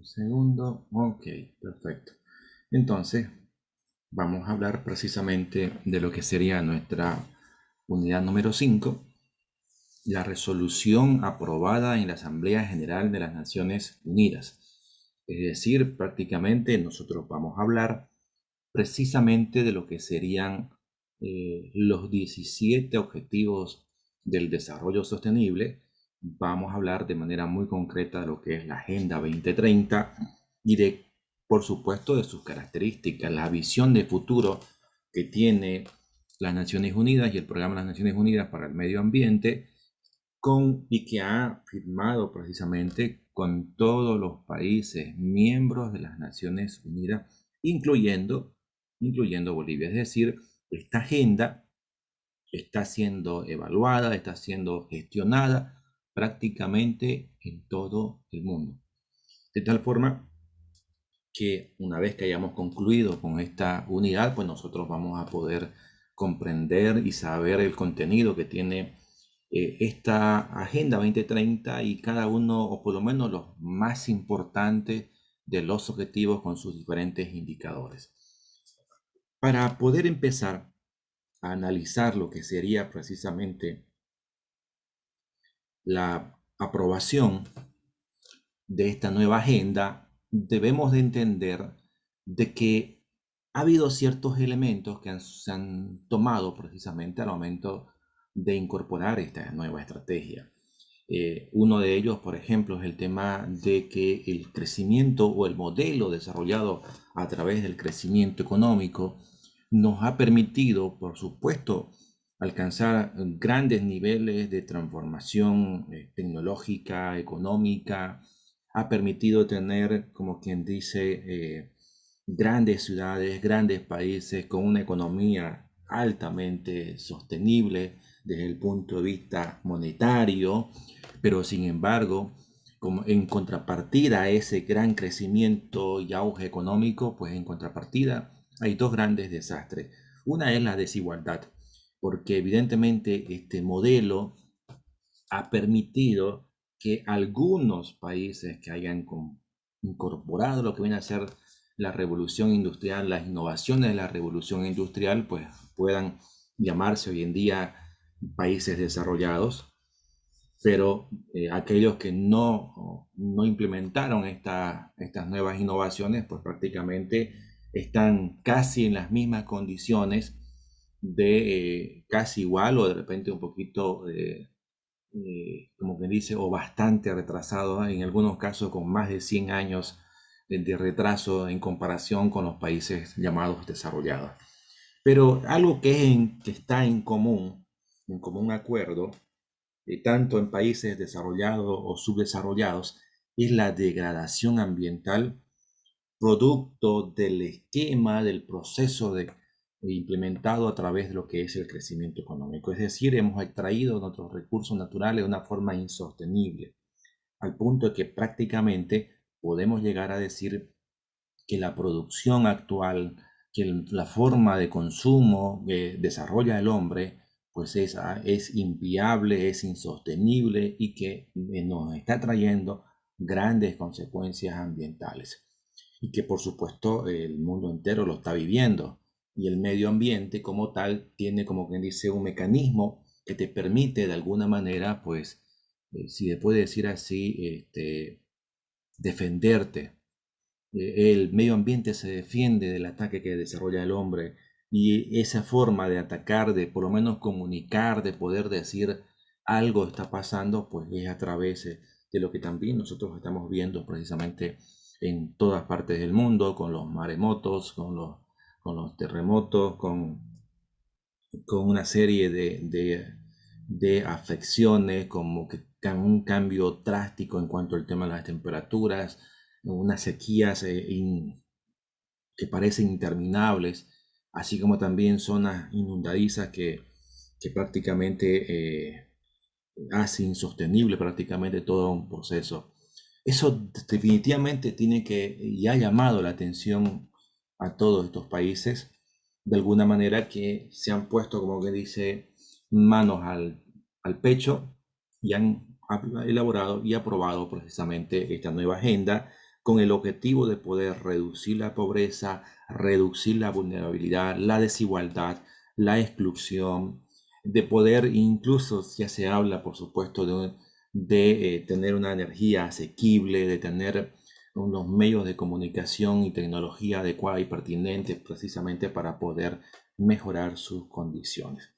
Un segundo. Ok, perfecto. Entonces, vamos a hablar precisamente de lo que sería nuestra unidad número 5, la resolución aprobada en la Asamblea General de las Naciones Unidas. Es decir, prácticamente nosotros vamos a hablar precisamente de lo que serían los 17 objetivos del desarrollo sostenible. Vamos a hablar de manera muy concreta de lo que es la Agenda 2030 y de, por supuesto, de sus características, la visión de futuro que tiene las Naciones Unidas y el Programa de las Naciones Unidas para el Medio Ambiente, y que ha firmado precisamente con todos los países miembros de las Naciones Unidas, incluyendo Bolivia. Es decir, esta agenda está siendo evaluada, está siendo gestionada prácticamente en todo el mundo. De tal forma que una vez que hayamos concluido con esta unidad, pues nosotros vamos a poder comprender y saber el contenido que tiene esta Agenda 2030 y cada uno, o por lo menos los más importantes de los objetivos con sus diferentes indicadores. Para poder empezar a analizar lo que sería precisamente la aprobación de esta nueva agenda, debemos de entender de que ha habido ciertos elementos que se han tomado precisamente al momento de incorporar esta nueva estrategia. Uno de ellos, por ejemplo, es el tema de que el crecimiento o el modelo desarrollado a través del crecimiento económico nos ha permitido, por supuesto, alcanzar grandes niveles de transformación tecnológica, económica, ha permitido tener, como quien dice, grandes ciudades, grandes países con una economía altamente sostenible desde el punto de vista monetario, pero sin embargo, como en contrapartida a ese gran crecimiento y auge económico, pues en contrapartida hay dos grandes desastres. Una es la desigualdad, porque evidentemente este modelo ha permitido que algunos países que hayan incorporado lo que viene a ser la revolución industrial, las innovaciones de la revolución industrial, pues puedan llamarse hoy en día países desarrollados, pero aquellos que no implementaron estas nuevas innovaciones, pues prácticamente están casi en las mismas condiciones de casi igual o de repente un poquito como quien dice, o bastante retrasado, en algunos casos con más de 100 años de retraso en comparación con los países llamados desarrollados. Pero algo que está en común acuerdo, tanto en países desarrollados o subdesarrollados, es la degradación ambiental producto del esquema, del proceso implementado a través de lo que es el crecimiento económico. Es decir, hemos extraído nuestros recursos naturales de una forma insostenible, al punto de que prácticamente podemos llegar a decir que la producción actual, que la forma de consumo que desarrolla el hombre, pues es inviable, es insostenible y que nos está trayendo grandes consecuencias ambientales y que por supuesto el mundo entero lo está viviendo y el medio ambiente como tal tiene, como quien dice, un mecanismo que te permite de alguna manera, pues, si se puede decir así, defenderte. El medio ambiente se defiende del ataque que desarrolla el hombre y esa forma de atacar, de por lo menos comunicar, de poder decir algo está pasando, pues es a través de lo que también nosotros estamos viendo precisamente en todas partes del mundo, con los maremotos, con los terremotos, con una serie de afecciones, como que un cambio drástico en cuanto al tema de las temperaturas, unas sequías que parecen interminables, así como también zonas inundadizas que prácticamente hace insostenible prácticamente todo un proceso. Eso definitivamente tiene que y ha llamado la atención a todos estos países de alguna manera que se han puesto, como que dice, manos al pecho y han elaborado y aprobado precisamente esta nueva agenda con el objetivo de poder reducir la pobreza, reducir la vulnerabilidad, la desigualdad, la exclusión, de poder, incluso ya se habla, por supuesto, de tener una energía asequible, de tener unos medios de comunicación y tecnología adecuada y pertinentes precisamente para poder mejorar sus condiciones.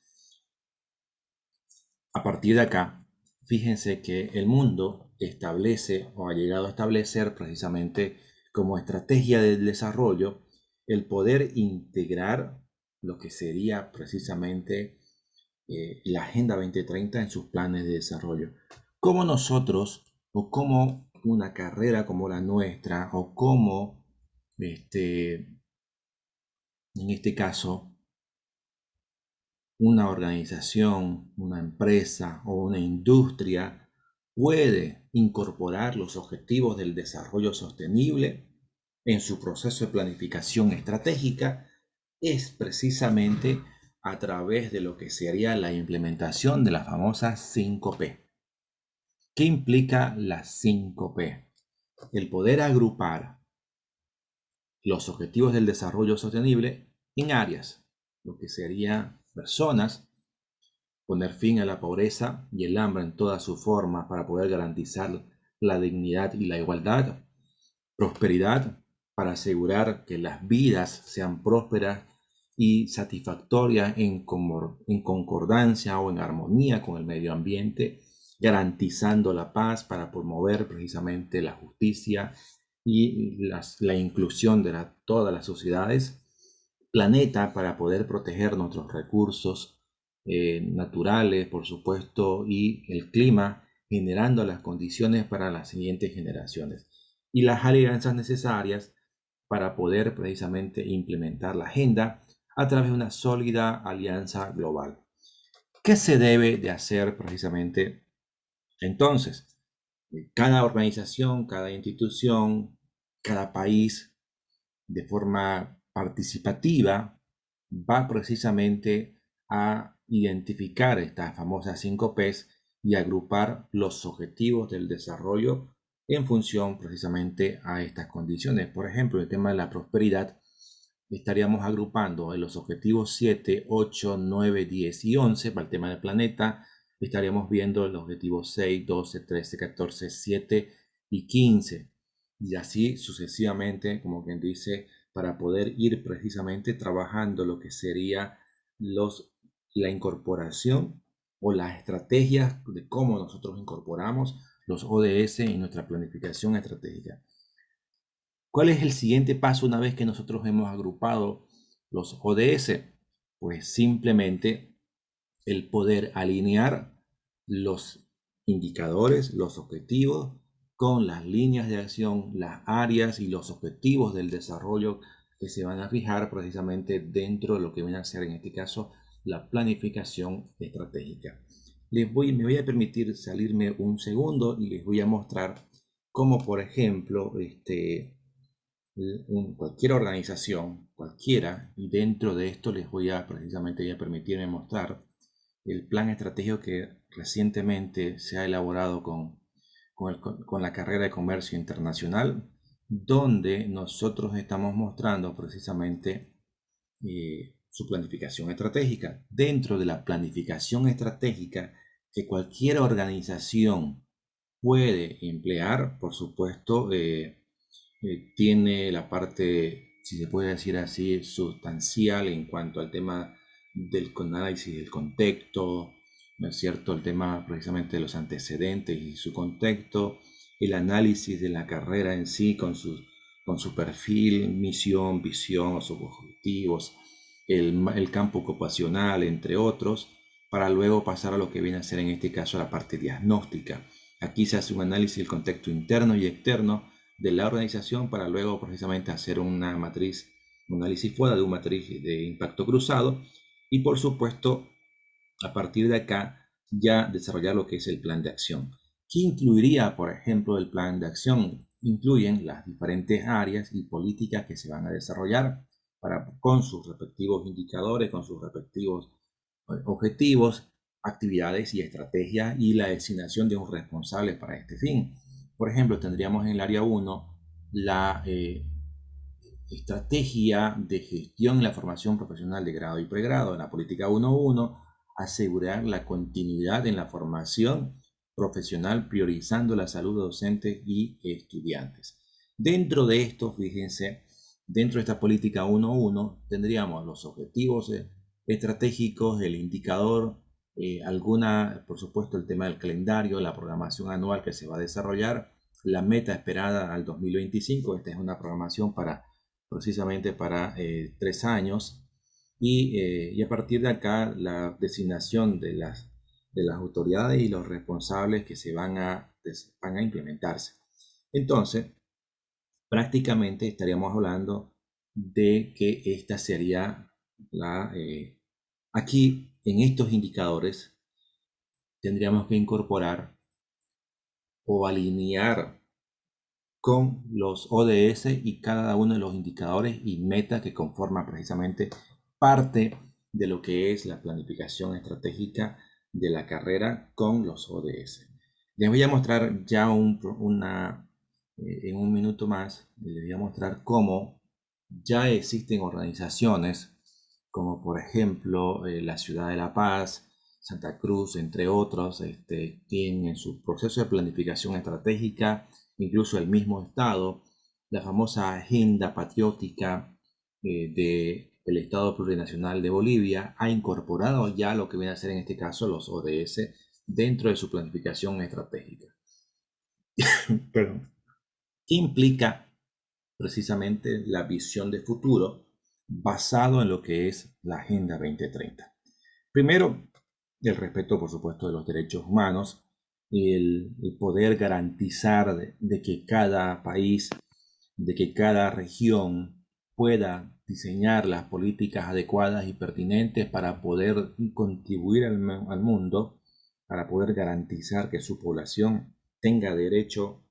A partir de acá, fíjense que el mundo establece o ha llegado a establecer precisamente como estrategia del desarrollo el poder integrar lo que sería precisamente la Agenda 2030 en sus planes de desarrollo. ¿Cómo nosotros, o cómo una carrera como la nuestra, o cómo, en este caso, una organización, una empresa o una industria puede incorporar los objetivos del desarrollo sostenible en su proceso de planificación estratégica? Es precisamente a través de lo que sería la implementación de las famosas 5P. ¿Qué implica las 5P? El poder agrupar los objetivos del desarrollo sostenible en áreas, lo que sería personas, poner fin a la pobreza y el hambre en todas sus formas para poder garantizar la dignidad y la igualdad, prosperidad para asegurar que las vidas sean prósperas y satisfactorias en concordancia o en armonía con el medio ambiente, garantizando la paz para promover precisamente la justicia y la inclusión de todas las sociedades, planeta para poder proteger nuestros recursos naturales, por supuesto, y el clima, generando las condiciones para las siguientes generaciones y las alianzas necesarias para poder precisamente implementar la agenda a través de una sólida alianza global. ¿Qué se debe de hacer precisamente entonces? Cada organización, cada institución, cada país, de forma participativa, va precisamente a identificar estas famosas 5Ps y agrupar los objetivos del desarrollo en función precisamente a estas condiciones. Por ejemplo, el tema de la prosperidad, estaríamos agrupando en los objetivos 7, 8, 9, 10 y 11 para el tema del planeta. Estaríamos viendo los objetivos 6, 12, 13, 14, 7 y 15. Y así sucesivamente, como quien dice, para poder ir precisamente trabajando lo que sería la incorporación o las estrategias de cómo nosotros incorporamos los ODS en nuestra planificación estratégica. ¿Cuál es el siguiente paso una vez que nosotros hemos agrupado los ODS? Pues simplemente el poder alinear los indicadores, los objetivos con las líneas de acción, las áreas y los objetivos del desarrollo que se van a fijar precisamente dentro de lo que viene a ser en este caso la planificación estratégica. Me voy a permitir salirme un segundo y les voy a mostrar cómo, por ejemplo, cualquier organización, cualquiera, y dentro de esto les voy a precisamente a permitirme mostrar el plan estratégico que recientemente se ha elaborado con la carrera de comercio internacional, donde nosotros estamos mostrando precisamente su planificación estratégica. Dentro de la planificación estratégica que cualquier organización puede emplear, por supuesto, tiene la parte, si se puede decir así, sustancial en cuanto al tema del análisis del contexto, ¿no es cierto? El tema precisamente de los antecedentes y su contexto, el análisis de la carrera en sí con su perfil, misión, visión o sus objetivos, el campo ocupacional, entre otros, para luego pasar a lo que viene a ser en este caso la parte diagnóstica. Aquí se hace un análisis del contexto interno y externo de la organización para luego precisamente hacer una matriz, un análisis fuera de una matriz de impacto cruzado y por supuesto a partir de acá ya desarrollar lo que es el plan de acción. ¿Qué incluiría, por ejemplo, el plan de acción? Incluyen las diferentes áreas y políticas que se van a desarrollar con sus respectivos indicadores, con sus respectivos objetivos, actividades y estrategias y la designación de un responsable para este fin. Por ejemplo, tendríamos en el área 1 la estrategia de gestión en la formación profesional de grado y pregrado en la política 1.1, asegurar la continuidad en la formación profesional priorizando la salud de docentes y estudiantes. Dentro de esto, fíjense, dentro de esta política 1.1 tendríamos los objetivos estratégicos, el indicador, por supuesto, el tema del calendario, la programación anual que se va a desarrollar, la meta esperada al 2025. Esta es una programación precisamente para 3 años, y a partir de acá la designación de las autoridades y los responsables que van a implementarse. Entonces, prácticamente estaríamos hablando de que esta sería aquí en estos indicadores tendríamos que incorporar o alinear con los ODS y cada uno de los indicadores y metas que conforman precisamente parte de lo que es la planificación estratégica de la carrera con los ODS. Les voy a mostrar ya en un minuto más, les voy a mostrar cómo ya existen organizaciones como por ejemplo la Ciudad de La Paz, Santa Cruz, entre otros, tienen en su proceso de planificación estratégica, incluso el mismo Estado, la famosa Agenda Patriótica del Estado Plurinacional de Bolivia ha incorporado ya lo que viene a ser en este caso los ODS dentro de su planificación estratégica. Perdón. ¿Qué implica precisamente la visión de futuro basado en lo que es la Agenda 2030? Primero, el respeto, por supuesto, de los derechos humanos, y el poder garantizar de que cada país, de que cada región pueda diseñar las políticas adecuadas y pertinentes para poder contribuir al mundo, para poder garantizar que su población tenga derecho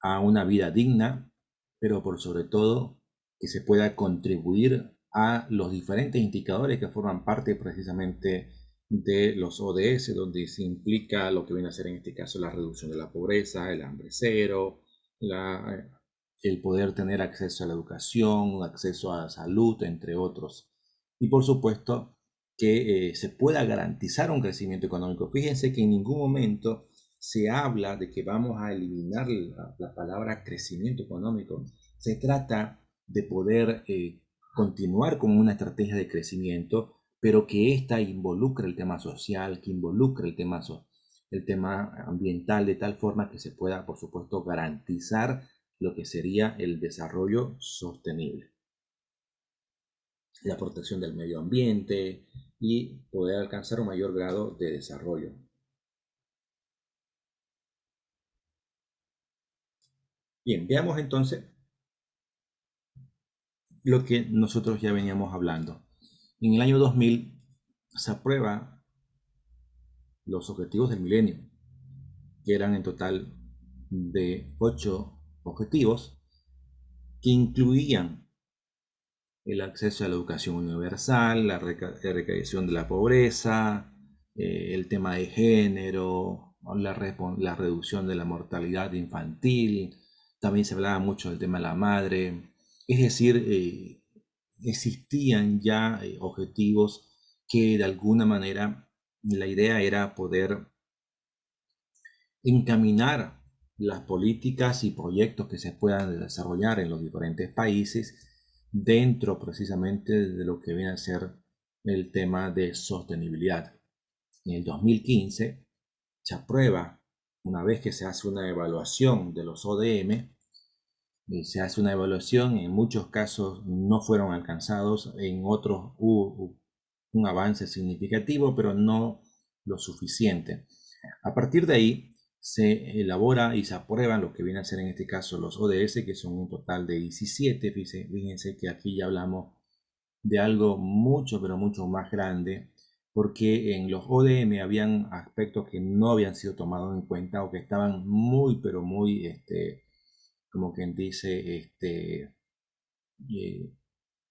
a una vida digna, pero por sobre todo que se pueda contribuir a los diferentes indicadores que forman parte precisamente de los ODS, donde se implica lo que viene a ser en este caso la reducción de la pobreza, el hambre cero, el poder tener acceso a la educación, acceso a la salud, entre otros. Y por supuesto que se pueda garantizar un crecimiento económico. Fíjense que en ningún momento se habla de que vamos a eliminar la palabra crecimiento económico. Se trata de poder continuar con una estrategia de crecimiento, pero que ésta involucre el tema social, que involucre el tema ambiental, de tal forma que se pueda, por supuesto, garantizar lo que sería el desarrollo sostenible, la protección del medio ambiente y poder alcanzar un mayor grado de desarrollo. Bien, veamos entonces lo que nosotros ya veníamos hablando. En el año 2000 se aprueba los objetivos del milenio, que eran en total de 8 objetivos que incluían el acceso a la educación universal, la erradicación de la pobreza, el tema de género, la reducción de la mortalidad infantil. También se hablaba mucho del tema de la madre. Es decir, existían ya objetivos que de alguna manera la idea era poder encaminar las políticas y proyectos que se puedan desarrollar en los diferentes países dentro precisamente de lo que viene a ser el tema de sostenibilidad. En el 2015 se aprueba, una vez que se hace una evaluación de los ODM, se hace una evaluación, en muchos casos no fueron alcanzados, en otros hubo un avance significativo, pero no lo suficiente. A partir de ahí se elabora y se aprueban lo que viene a ser en este caso los ODS, que son un total de 17. Fíjense que aquí ya hablamos de algo mucho, pero mucho más grande, porque en los ODM habían aspectos que no habían sido tomados en cuenta o que estaban muy, pero muy, como quien dice,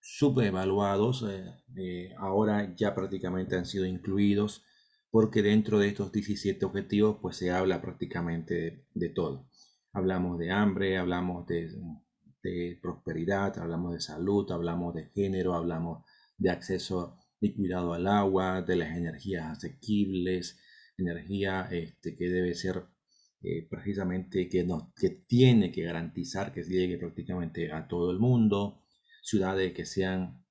subevaluados. Ahora ya prácticamente han sido incluidos, porque dentro de estos 17 objetivos pues se habla prácticamente de todo. Hablamos de hambre, hablamos de prosperidad, hablamos de salud, hablamos de género, hablamos de acceso y cuidado al agua, de las energías asequibles, energía que debe ser precisamente que tiene que garantizar que llegue prácticamente a todo el mundo, ciudades que sean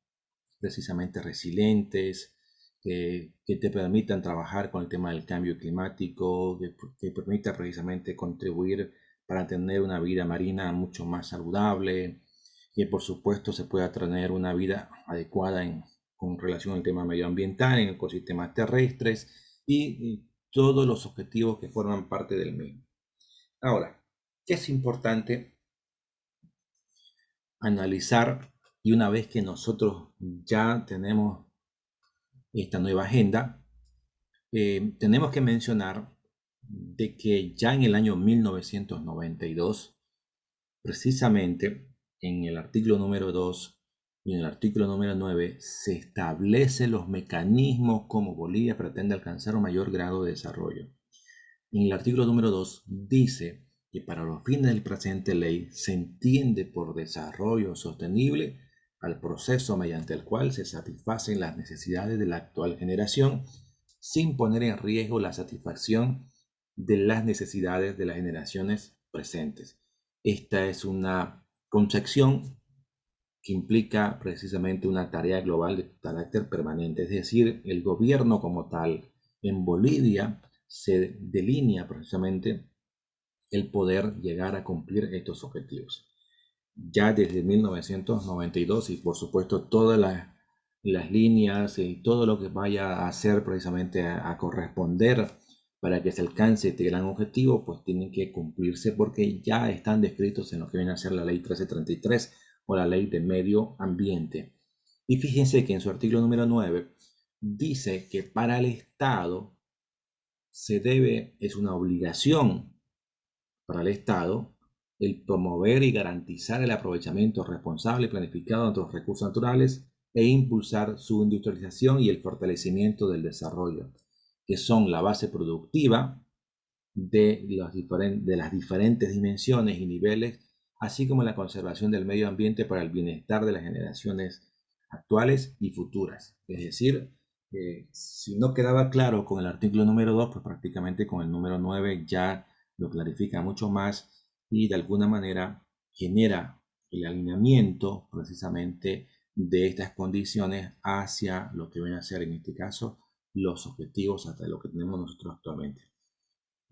precisamente resilientes, que te permitan trabajar con el tema del cambio climático, que permita precisamente contribuir para tener una vida marina mucho más saludable, y por supuesto se pueda tener una vida adecuada con relación al tema medioambiental, en ecosistemas terrestres y todos los objetivos que forman parte del mismo. Ahora, ¿qué es importante analizar? Y una vez que nosotros ya tenemos esta nueva agenda, tenemos que mencionar de que ya en el año 1992, precisamente en el artículo número 2 y en el artículo número 9, se establecen los mecanismos como Bolivia pretende alcanzar un mayor grado de desarrollo. En el artículo número 2 dice que para los fines del presente ley se entiende por desarrollo sostenible al proceso mediante el cual se satisfacen las necesidades de la actual generación sin poner en riesgo la satisfacción de las necesidades de las generaciones presentes. Esta es una concepción que implica precisamente una tarea global de carácter permanente, es decir, el gobierno como tal en Bolivia se delinea precisamente el poder llegar a cumplir estos objetivos. Ya desde 1992 y por supuesto todas las líneas y todo lo que vaya a hacer precisamente a corresponder para que se alcance este gran objetivo, pues tienen que cumplirse porque ya están descritos en lo que viene a ser la ley 1333 o la ley de medio ambiente. Y fíjense que en su artículo número 9 dice que para el Estado es una obligación para el Estado el promover y garantizar el aprovechamiento responsable y planificado de los recursos naturales e impulsar su industrialización y el fortalecimiento del desarrollo, que son la base productiva de las diferentes dimensiones y niveles, así como la conservación del medio ambiente para el bienestar de las generaciones actuales y futuras. Es decir, si no quedaba claro con el artículo número 2, pues prácticamente con el número 9 ya lo clarifica mucho más y de alguna manera genera el alineamiento precisamente de estas condiciones hacia lo que viene a ser en este caso los objetivos hasta lo que tenemos nosotros actualmente.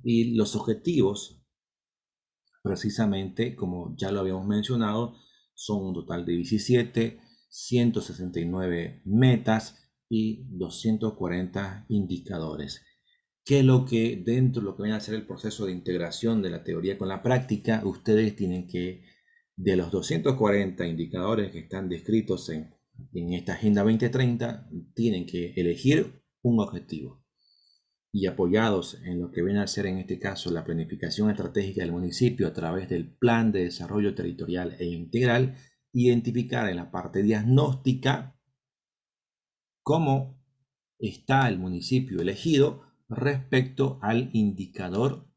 Y los objetivos, precisamente, como ya lo habíamos mencionado, son un total de 17, 169 metas y 240 indicadores. Que es lo que dentro de lo que viene a ser el proceso de integración de la teoría con la práctica, ustedes tienen que, de los 240 indicadores que están descritos en esta Agenda 2030, tienen que elegir un objetivo y apoyados en lo que viene a ser en este caso la planificación estratégica del municipio a través del Plan de Desarrollo Territorial e Integral, identificar en la parte diagnóstica cómo está el municipio elegido respecto al indicador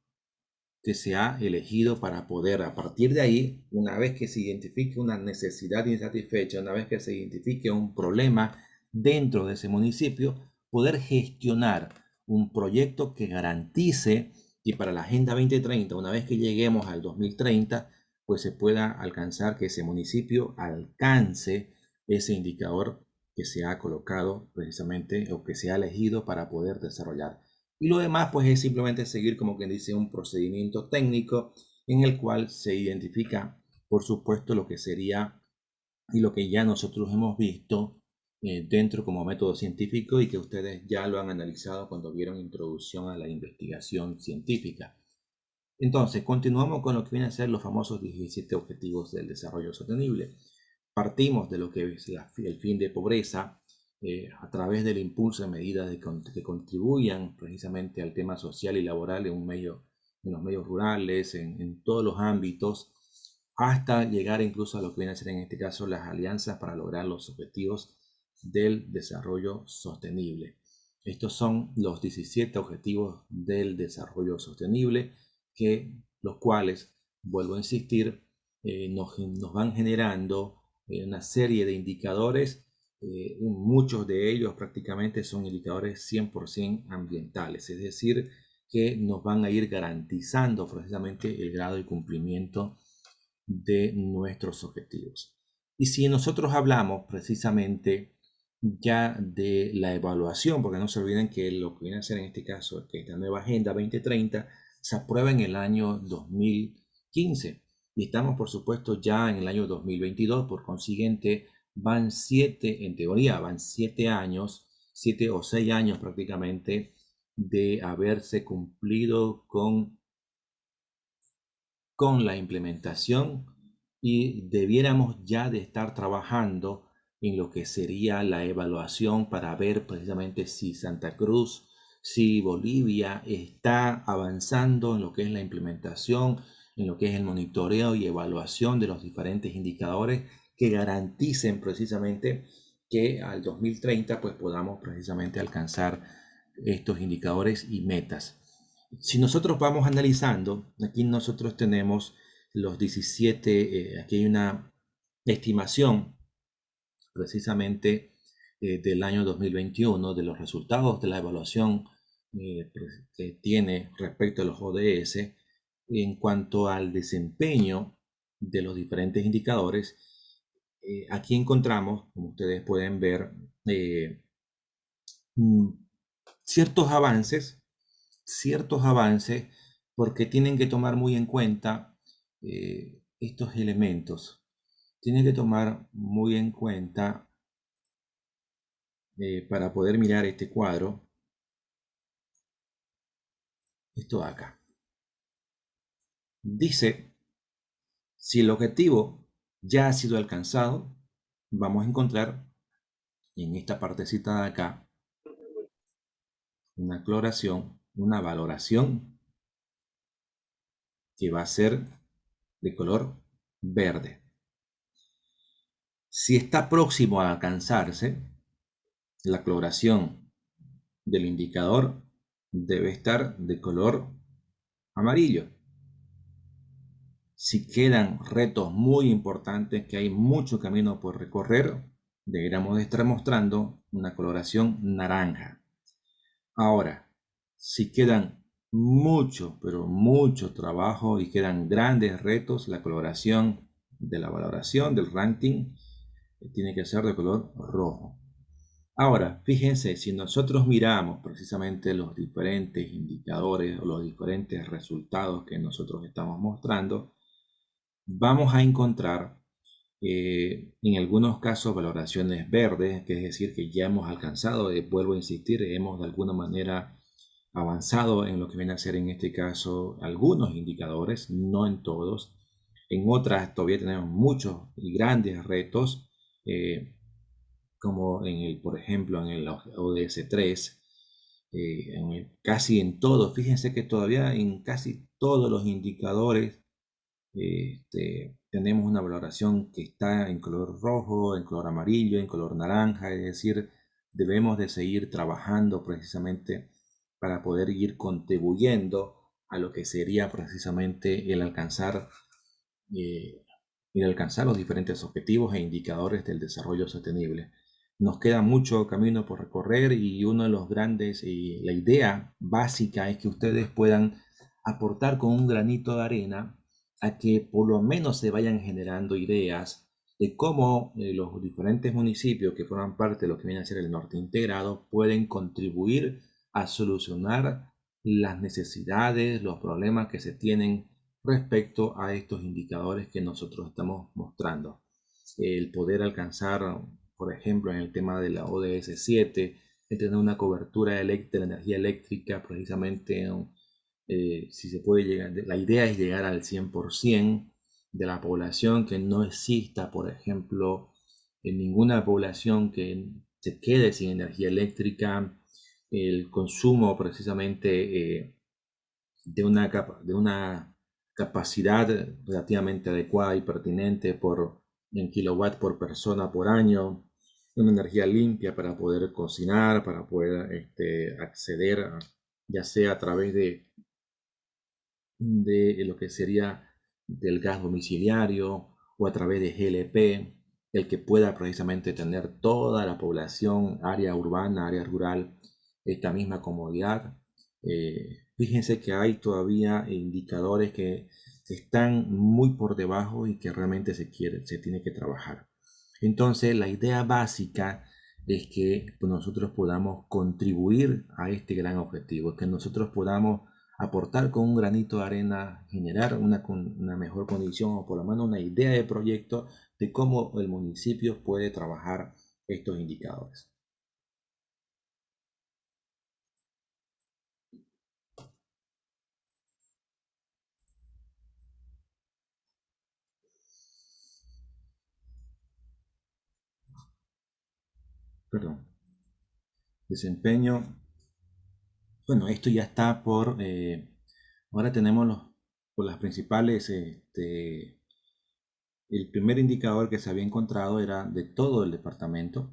que se ha elegido para poder, a partir de ahí, una vez que se identifique una necesidad insatisfecha, una vez que se identifique un problema dentro de ese municipio, poder gestionar un proyecto que garantice que para la Agenda 2030, una vez que lleguemos al 2030, pues se pueda alcanzar que ese municipio alcance ese indicador que se ha colocado precisamente o que se ha elegido para poder desarrollar. Y lo demás pues es simplemente seguir como quien dice un procedimiento técnico en el cual se identifica por supuesto lo que sería y lo que ya nosotros hemos visto dentro como método científico y que ustedes ya lo han analizado cuando vieron introducción a la investigación científica. Entonces, continuamos con lo que vienen a ser los famosos 17 objetivos del desarrollo sostenible. Partimos de lo que es el fin de pobreza a través del impulso de medidas que contribuyan precisamente al tema social y laboral en los medios rurales, en todos los ámbitos, hasta llegar incluso a lo que viene a ser en este caso las alianzas para lograr los objetivos del desarrollo sostenible. Estos son los 17 objetivos del desarrollo sostenible, los cuales vuelvo a insistir, nos van generando una serie de indicadores. Muchos de ellos prácticamente son indicadores 100% ambientales, es decir, que nos van a ir garantizando precisamente el grado de cumplimiento de nuestros objetivos. Y si nosotros hablamos precisamente ya de la evaluación, porque no se olviden que lo que viene a ser en este caso es que esta nueva Agenda 2030 se aprueba en el año 2015 y estamos por supuesto ya en el año 2022, por consiguiente van 7, en teoría van 7 años, 7 o 6 años prácticamente de haberse cumplido con la implementación y debiéramos ya de estar trabajando en lo que sería la evaluación para ver precisamente si Santa Cruz, si Bolivia está avanzando en lo que es la implementación, en lo que es el monitoreo y evaluación de los diferentes indicadores que garanticen precisamente que al 2030 pues podamos precisamente alcanzar estos indicadores y metas. Si nosotros vamos analizando, aquí nosotros tenemos los 17, aquí hay una estimación precisamente del año 2021 de los resultados de la evaluación que tiene respecto a los ODS en cuanto al desempeño de los diferentes indicadores. Aquí encontramos, como ustedes pueden ver, mm, ciertos avances porque tienen que tomar muy en cuenta estos elementos. Tienen que tomar muy en cuenta para poder mirar este cuadro, esto de acá. Dice, si el objetivo ya ha sido alcanzado, vamos a encontrar en esta partecita de acá una coloración, una valoración que va a ser de color verde. Si está próximo a alcanzarse, la coloración del indicador debe estar de color amarillo. Si quedan retos muy importantes, que hay mucho camino por recorrer, deberíamos estar mostrando una coloración naranja. Ahora, si quedan mucho, pero mucho trabajo y quedan grandes retos, la coloración de la valoración del ranking tiene que ser de color rojo. Ahora, fíjense, si nosotros miramos precisamente los diferentes indicadores o los diferentes resultados que nosotros estamos mostrando, vamos a encontrar en algunos casos valoraciones verdes, que es decir, que ya hemos alcanzado, vuelvo a insistir, hemos de alguna manera avanzado en lo que viene a ser en este caso algunos indicadores, no en todos. En otras todavía tenemos muchos y grandes retos. Como por ejemplo, en el ODS 3, casi en todo, fíjense que todavía en casi todos los indicadores tenemos una valoración que está en color rojo, en color amarillo, en color naranja, es decir, debemos de seguir trabajando precisamente para poder ir contribuyendo a lo que sería precisamente eh, el alcanzar los diferentes objetivos e indicadores del desarrollo sostenible. Nos queda mucho camino por recorrer y uno de los grandes, la idea básica es que ustedes puedan aportar con un granito de arena a que por lo menos se vayan generando ideas de cómo los diferentes municipios que forman parte de lo que viene a ser el norte integrado pueden contribuir a solucionar las necesidades, los problemas que se tienen respecto a estos indicadores que nosotros estamos mostrando. El poder alcanzar, por ejemplo, en el tema de la ODS 7, el tener una cobertura de la energía eléctrica, precisamente, si se puede llegar, la idea es llegar al 100% de la población, que no exista, por ejemplo, en ninguna población que se quede sin energía eléctrica, el consumo precisamente de una capacidad relativamente adecuada y pertinente en kilowatt por persona por año, una energía limpia para poder cocinar, para poder acceder ya sea a través de lo que sería del gas domiciliario o a través de GLP, el que pueda precisamente tener toda la población, área urbana, área rural, esta misma comodidad. Fíjense que hay todavía indicadores que están muy por debajo y que realmente se tiene que trabajar. Entonces, la idea básica es que nosotros podamos contribuir a este gran objetivo, que nosotros podamos aportar con un granito de arena, generar una mejor condición o por lo menos una idea de proyecto de cómo el municipio puede trabajar estos indicadores. Perdón. Desempeño. Bueno, esto ya está ahora tenemos por las principales, el primer indicador que se había encontrado era de todo el departamento,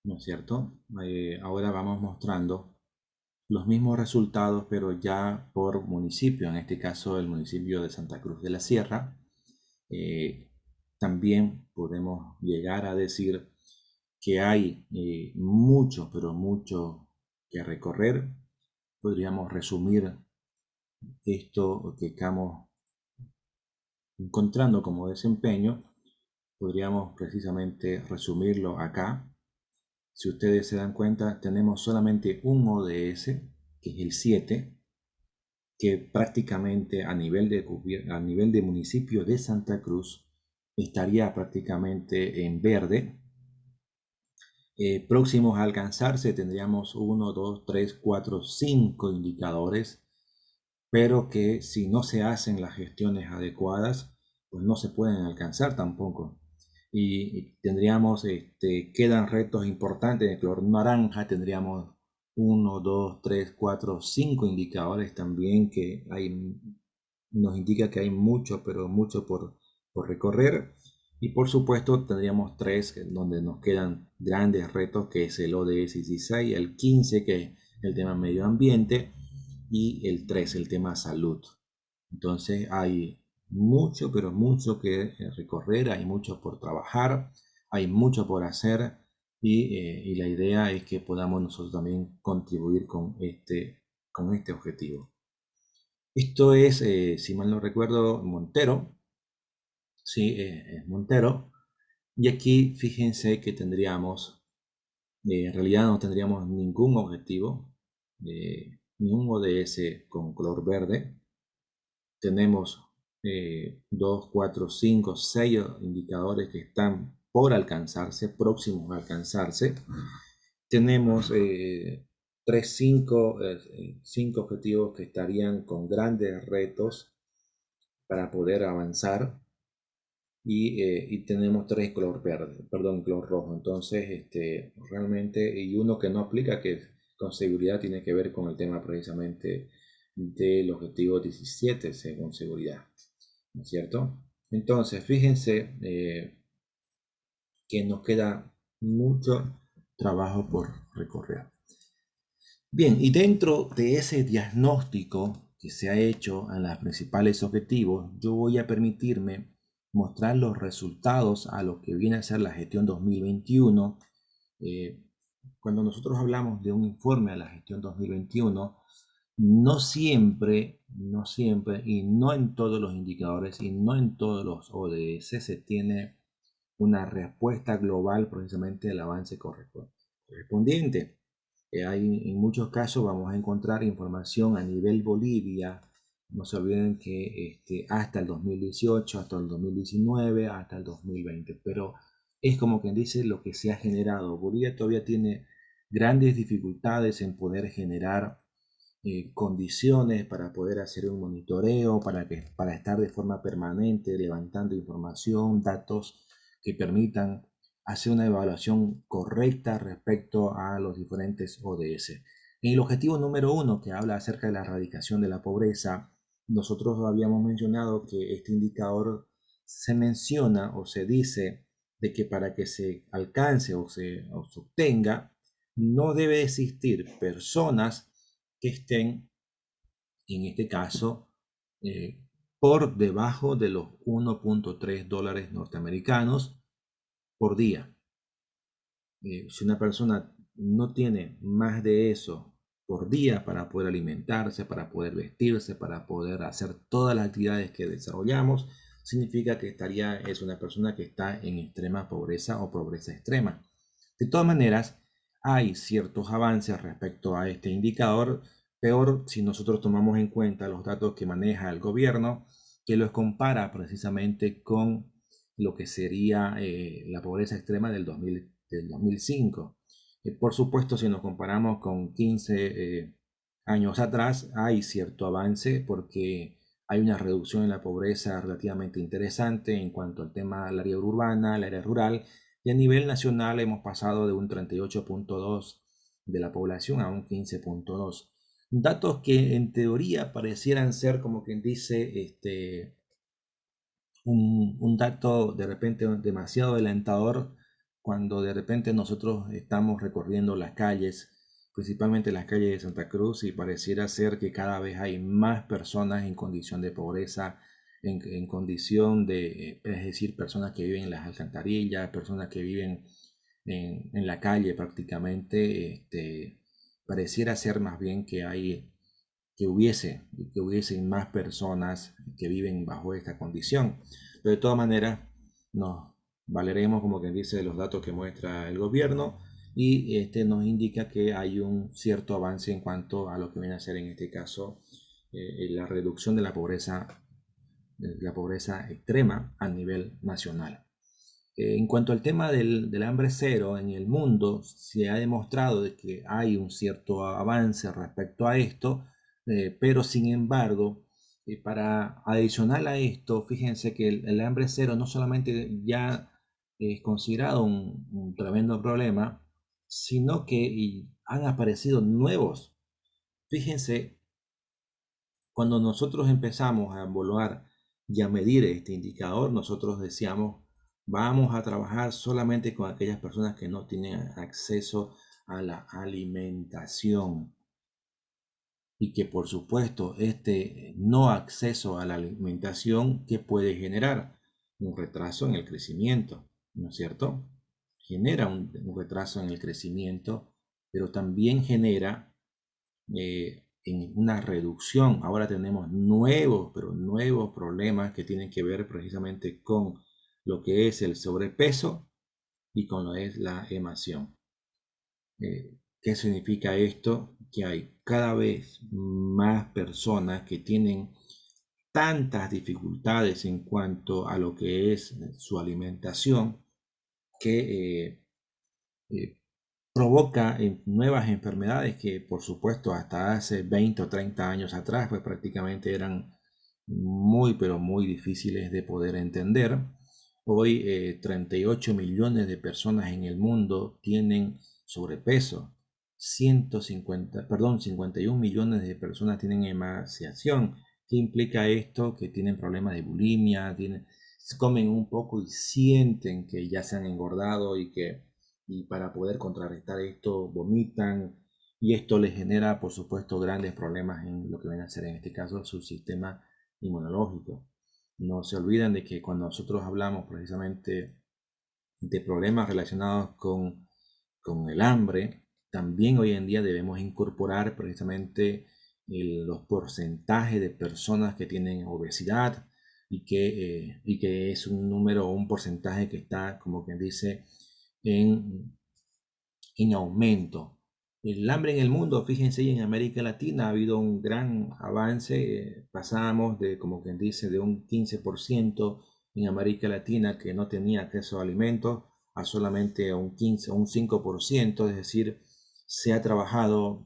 ¿no es cierto? Ahora vamos mostrando los mismos resultados, pero ya por municipio, en este caso el municipio de Santa Cruz de la Sierra. Eh, También podemos llegar a decir que hay mucho, pero mucho que recorrer. Podríamos resumir esto que estamos encontrando como desempeño, podríamos precisamente resumirlo acá. Si ustedes se dan cuenta, tenemos solamente un ODS, que es el 7, que prácticamente a nivel de municipio de Santa Cruz estaría prácticamente en verde. Próximos a alcanzarse tendríamos 1, 2, 3, 4, 5 indicadores, pero que si no se hacen las gestiones adecuadas, pues no se pueden alcanzar tampoco. Y tendríamos, quedan retos importantes. En el color naranja tendríamos 1, 2, 3, 4, 5 indicadores también que nos indica que hay mucho, pero mucho por recorrer. Y por supuesto tendríamos tres donde nos quedan grandes retos, que es el ODS 16, el 15, que es el tema medio ambiente, y el 3, el tema salud. Entonces hay mucho, pero mucho que recorrer, hay mucho por trabajar, hay mucho por hacer y la idea es que podamos nosotros también contribuir con este objetivo. Esto es, si mal no recuerdo, Montero, sí, es Montero. Y aquí fíjense que tendríamos, en realidad no tendríamos ningún objetivo, ningún ODS con color verde. Tenemos 2, 4, 5, 6 indicadores que están por alcanzarse, próximos a alcanzarse. Tenemos 3, 5 objetivos que estarían con grandes retos para poder avanzar y tenemos 3 color verde, perdón, color rojo. Entonces, realmente, y uno que no aplica, que con seguridad tiene que ver con el tema precisamente del objetivo 17, según seguridad, ¿no es cierto? Entonces, fíjense que nos queda mucho trabajo por recorrer. Bien, y dentro de ese diagnóstico que se ha hecho en los principales objetivos, yo voy a permitirme mostrar los resultados a lo que viene a ser la gestión 2021. Eh, Cuando nosotros hablamos de un informe a la gestión 2021, no siempre, y no en todos los indicadores y no en todos los ODS se tiene una respuesta global precisamente del avance correspondiente. En muchos casos vamos a encontrar información a nivel Bolivia. No se olviden que hasta el 2018, hasta el 2019, hasta el 2020. Pero es como quien dice lo que se ha generado. Bolivia todavía tiene grandes dificultades en poder generar condiciones para poder hacer un monitoreo, para estar de forma permanente levantando información, datos que permitan hacer una evaluación correcta respecto a los diferentes ODS. En el objetivo número 1, que habla acerca de la erradicación de la pobreza, nosotros habíamos mencionado que este indicador se menciona o se dice de que para que se alcance o se obtenga, no debe existir personas que estén, en este caso, por debajo de los 1.3 dólares norteamericanos por día. Si una persona no tiene más de eso por día para poder alimentarse, para poder vestirse, para poder hacer todas las actividades que desarrollamos, significa que es una persona que está en extrema pobreza o pobreza extrema. De todas maneras, hay ciertos avances respecto a este indicador, peor si nosotros tomamos en cuenta los datos que maneja el gobierno, que los compara precisamente con lo que sería la pobreza extrema del 2005. Por supuesto, si nos comparamos con 15 años atrás, hay cierto avance porque hay una reducción en la pobreza relativamente interesante en cuanto al tema del área urbana, al área rural, y a nivel nacional hemos pasado de un 38.2 de la población a un 15.2. Datos que en teoría parecieran ser, como quien dice, un dato de repente demasiado alentador cuando de repente nosotros estamos recorriendo las calles, principalmente las calles de Santa Cruz, y pareciera ser que cada vez hay más personas en condición de pobreza, en condición de, es decir, personas que viven en las alcantarillas, personas que viven en la calle prácticamente. Pareciera ser más bien que hubiesen más personas que viven bajo esta condición. Pero de todas maneras, nos valeremos, como quien dice, de los datos que muestra el gobierno, y este nos indica que hay un cierto avance en cuanto a lo que viene a ser en este caso la reducción de la pobreza extrema a nivel nacional. En cuanto al tema del hambre cero en el mundo, se ha demostrado de que hay un cierto avance respecto a esto, pero sin embargo, para adicional a esto, fíjense que el hambre cero no solamente ya es considerado un tremendo problema, sino que han aparecido nuevos. Fíjense, cuando nosotros empezamos a evaluar y a medir este indicador, nosotros decíamos, vamos a trabajar solamente con aquellas personas que no tienen acceso a la alimentación, y que por supuesto este no acceso a la alimentación, que puede generar un retraso en el crecimiento, ¿no es cierto? Genera un retraso en el crecimiento, pero también genera en una reducción. Ahora tenemos nuevos, pero nuevos problemas que tienen que ver precisamente con lo que es el sobrepeso y con lo que es la emaciona. ¿Qué significa esto? Que hay cada vez más personas que tienen tantas dificultades en cuanto a lo que es su alimentación, que eh, provoca nuevas enfermedades que, por supuesto, hasta hace 20 o 30 años atrás, pues prácticamente eran muy, pero muy difíciles de poder entender. Hoy 38 millones de personas en el mundo tienen sobrepeso, 51 millones de personas tienen emaciación. ¿Qué implica esto? Que tienen problemas de bulimia, comen un poco y sienten que ya se han engordado, y para poder contrarrestar esto vomitan, y esto les genera por supuesto grandes problemas en lo que viene a ser en este caso su sistema inmunológico. No se olviden de que cuando nosotros hablamos precisamente de problemas relacionados con el hambre, también hoy en día debemos incorporar precisamente los porcentajes de personas que tienen obesidad, y que es un número o un porcentaje que está, como quien dice, en, en aumento. El hambre en el mundo, fíjense, y en América Latina ha habido un gran avance. Pasamos de, como quien dice, de un 15% en América Latina que no tenía acceso a alimentos, a solamente un 15 o un 5%. Es decir, se ha trabajado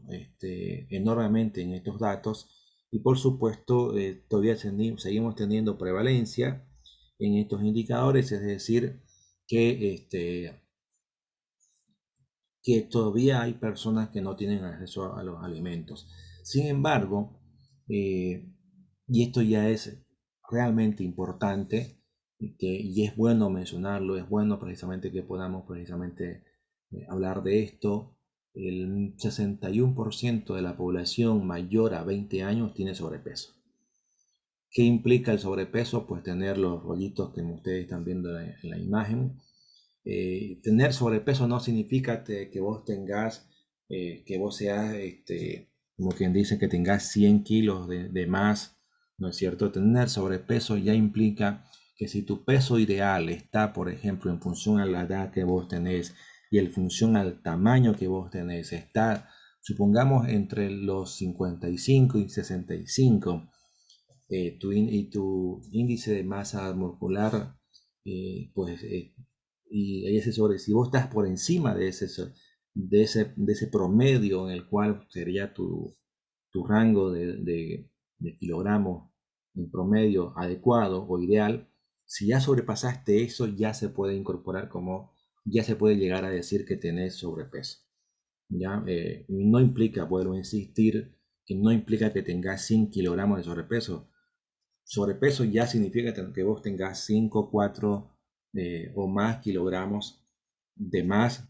enormemente en estos datos, y por supuesto todavía seguimos teniendo prevalencia en estos indicadores. Es decir, que todavía hay personas que no tienen acceso a los alimentos. Sin embargo, eh, y esto ya es realmente importante, y es bueno mencionarlo, es bueno precisamente que podamos precisamente hablar de esto. El 61% de la población mayor a 20 años tiene sobrepeso. ¿Qué implica el sobrepeso? Pues tener los rollitos que ustedes están viendo en la imagen. Tener sobrepeso no significa que vos tengas, que vos seas, como quien dice, que tengas 100 kilos de más, ¿no es cierto? Tener sobrepeso ya implica que si tu peso ideal está, por ejemplo, en función a la edad que vos tenés y en función al tamaño que vos tenés, está, supongamos, entre los 55 y 65, y tu índice de masa muscular, pues, y ese sobre, si vos estás por encima de ese promedio en el cual sería tu rango de kilogramos en promedio adecuado o ideal, si ya sobrepasaste eso, ya se puede incorporar como, ya se puede llegar a decir que tenés sobrepeso. ¿Ya? No implica, vuelvo a insistir, que no implica que tengas 100 kilogramos de sobrepeso. Sobrepeso ya significa que vos tengas 5, 4 o más kilogramos de más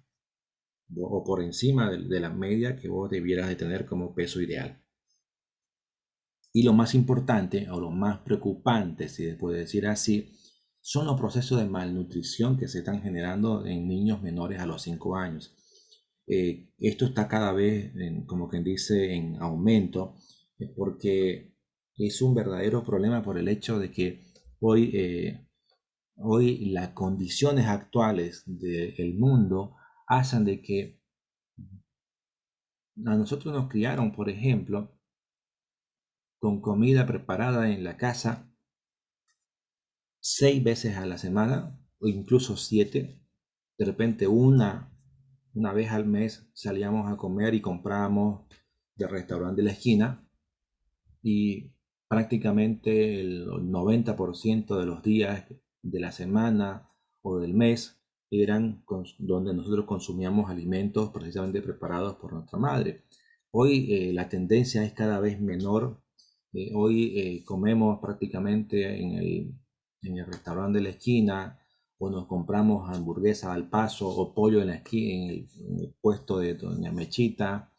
o por encima de la media que vos debieras de tener como peso ideal. Y lo más importante o lo más preocupante, si se puede decir así, son los procesos de malnutrición que se están generando en niños menores a los 5 años. Esto está cada vez, como quien dice, en aumento, porque es un verdadero problema por el hecho de que hoy las condiciones actuales del mundo hacen de que a nosotros nos criaron, por ejemplo, con comida preparada en la casa 6 veces a la semana o incluso 7. De repente una vez al mes salíamos a comer y comprábamos del restaurante de la esquina, y prácticamente el 90% de los días de la semana o del mes eran donde nosotros consumíamos alimentos precisamente preparados por nuestra madre. Hoy la tendencia es cada vez menor. Hoy comemos prácticamente en el restaurante de la esquina, o nos compramos hamburguesa al paso o pollo en la esquina, en el puesto de Doña Mechita,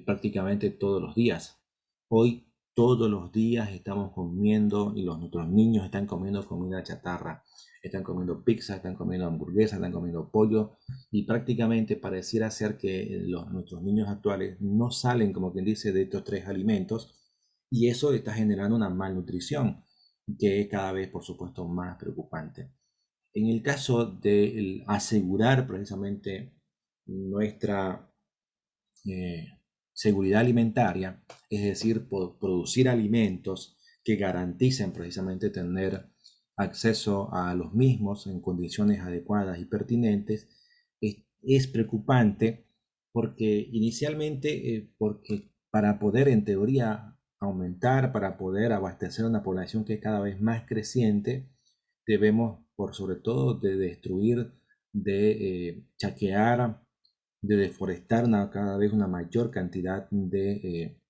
prácticamente todos los días. Hoy todos los días estamos comiendo, y nuestros niños están comiendo comida chatarra. Están comiendo pizza, están comiendo hamburguesas, están comiendo pollo, y prácticamente pareciera ser que nuestros niños actuales no salen, como quien dice, de estos tres alimentos, y eso está generando una malnutrición que es cada vez, por supuesto, más preocupante. En el caso de asegurar precisamente nuestra eh, seguridad alimentaria, es decir, producir alimentos que garanticen precisamente tener acceso a los mismos en condiciones adecuadas y pertinentes, es preocupante porque inicialmente, porque para poder en teoría aumentar, para poder abastecer a una población que es cada vez más creciente, debemos, por sobre todo, de destruir, de chaquear, de deforestar cada vez una mayor cantidad de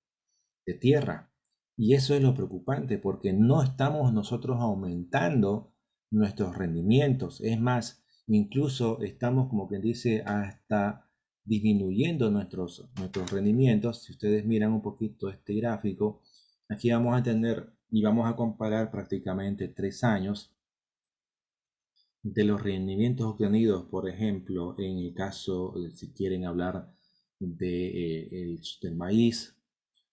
tierra. Y eso es lo preocupante, porque no estamos nosotros aumentando nuestros rendimientos. Es más, incluso estamos, como quien dice, hasta disminuyendo nuestros rendimientos. Si ustedes miran un poquito este gráfico, aquí vamos a tener y vamos a comparar prácticamente 3 años de los rendimientos obtenidos, por ejemplo, en el caso, si quieren hablar del maíz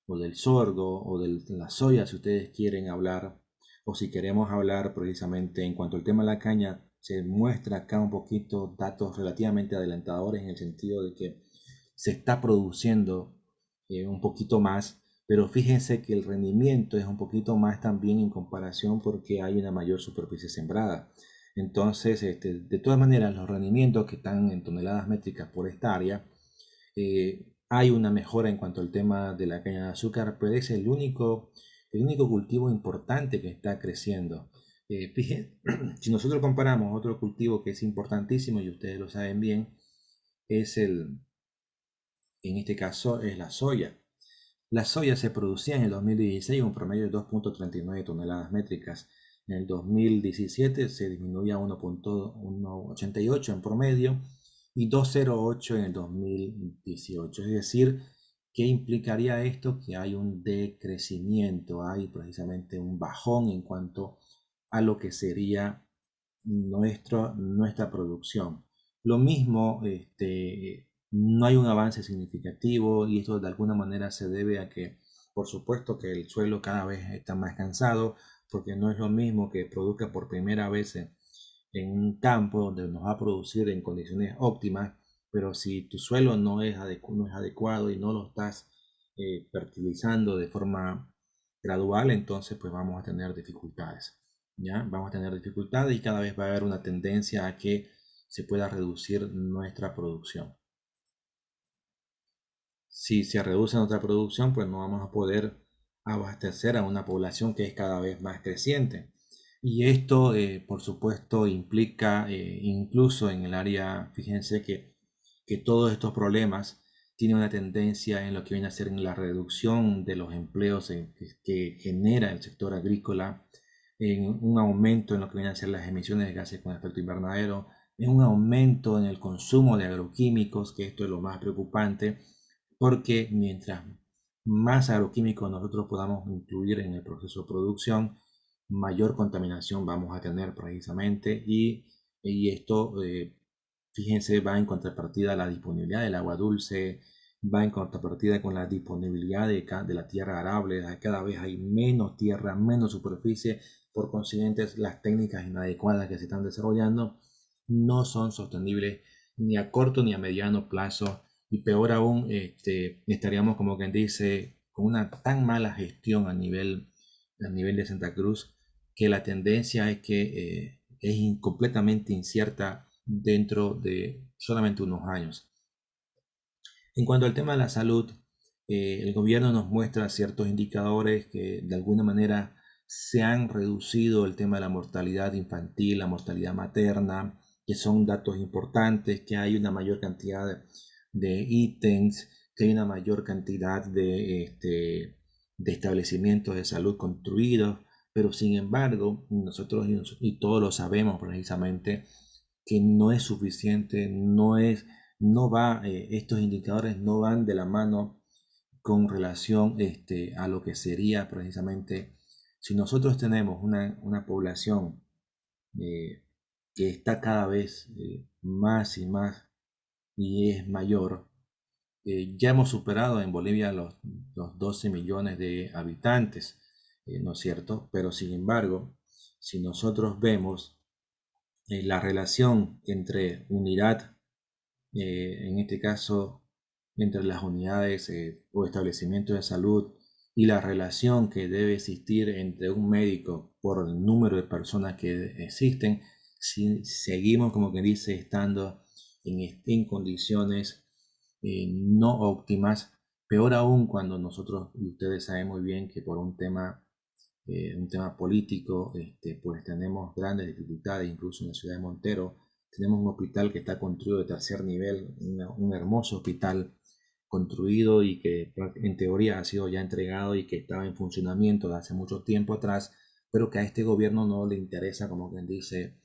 o del sorgo o de la soya, si ustedes quieren hablar, o si queremos hablar precisamente en cuanto al tema de la caña, se muestra acá un poquito datos relativamente adelantadores en el sentido de que se está produciendo un poquito más, pero fíjense que el rendimiento es un poquito más también en comparación porque hay una mayor superficie sembrada. Entonces, de todas maneras, los rendimientos que están en toneladas métricas por hectárea, hay una mejora en cuanto al tema de la caña de azúcar, pero es el único cultivo importante que está creciendo. Fíjense, si nosotros comparamos otro cultivo que es importantísimo y ustedes lo saben bien, es en este caso es la soya. La soya se producía en el 2016 un promedio de 2.39 toneladas métricas. En el 2017 se disminuía a 1.188 en promedio y 2.08 en el 2018. Es decir, ¿Qué implicaría esto? Que hay un decrecimiento, hay precisamente un bajón en cuanto a lo que sería nuestra producción. Lo mismo, no hay un avance significativo y esto de alguna manera se debe a que, por supuesto, que el suelo cada vez está más cansado, porque no es lo mismo que produzca por primera vez en un campo donde nos va a producir en condiciones óptimas, pero si tu suelo no es adecuado y no lo estás fertilizando de forma gradual, entonces pues vamos a tener dificultades. ¿Ya? Vamos a tener dificultades y cada vez va a haber una tendencia a que se pueda reducir nuestra producción. Si se reduce nuestra producción, pues no vamos a poder abastecer a una población que es cada vez más creciente. Y esto, por supuesto, implica incluso en el área, fíjense que todos estos problemas tienen una tendencia en lo que viene a ser en la reducción de los empleos que genera el sector agrícola, en un aumento en lo que viene a ser las emisiones de gases con efecto invernadero, en un aumento en el consumo de agroquímicos, que esto es lo más preocupante, porque mientras más agroquímicos nosotros podamos incluir en el proceso de producción, mayor contaminación vamos a tener precisamente y esto, fíjense, va en contrapartida a la disponibilidad del agua dulce, va en contrapartida con la disponibilidad de la tierra arable, cada vez hay menos tierra, menos superficie, por consiguiente las técnicas inadecuadas que se están desarrollando no son sostenibles ni a corto ni a mediano plazo y peor aún, estaríamos como quien dice con una tan mala gestión a nivel de Santa Cruz que la tendencia es que es completamente incierta dentro de solamente unos años. En cuanto al tema de la salud, el gobierno nos muestra ciertos indicadores que de alguna manera se han reducido el tema de la mortalidad infantil, la mortalidad materna, que son datos importantes, que hay una mayor cantidad de ítems, que hay una mayor cantidad de establecimientos de salud construidos, pero sin embargo, nosotros y todos lo sabemos precisamente que no es suficiente, estos indicadores no van de la mano con relación a lo que sería precisamente si nosotros tenemos una población que está cada vez más y más y es mayor. Ya hemos superado en Bolivia los 12 millones de habitantes, ¿no es cierto? Pero sin embargo, si nosotros vemos la relación entre unidad, en este caso entre las unidades o establecimientos de salud y la relación que debe existir entre un médico por el número de personas que existen, si seguimos como que dice estando en condiciones no óptimas, peor aún cuando nosotros, y ustedes saben muy bien que por un tema político, pues tenemos grandes dificultades, incluso en la ciudad de Montero. Tenemos un hospital que está construido de tercer nivel, un hermoso hospital construido y que en teoría ha sido ya entregado y que estaba en funcionamiento de hace mucho tiempo atrás, pero que a este gobierno no le interesa, como quien dice,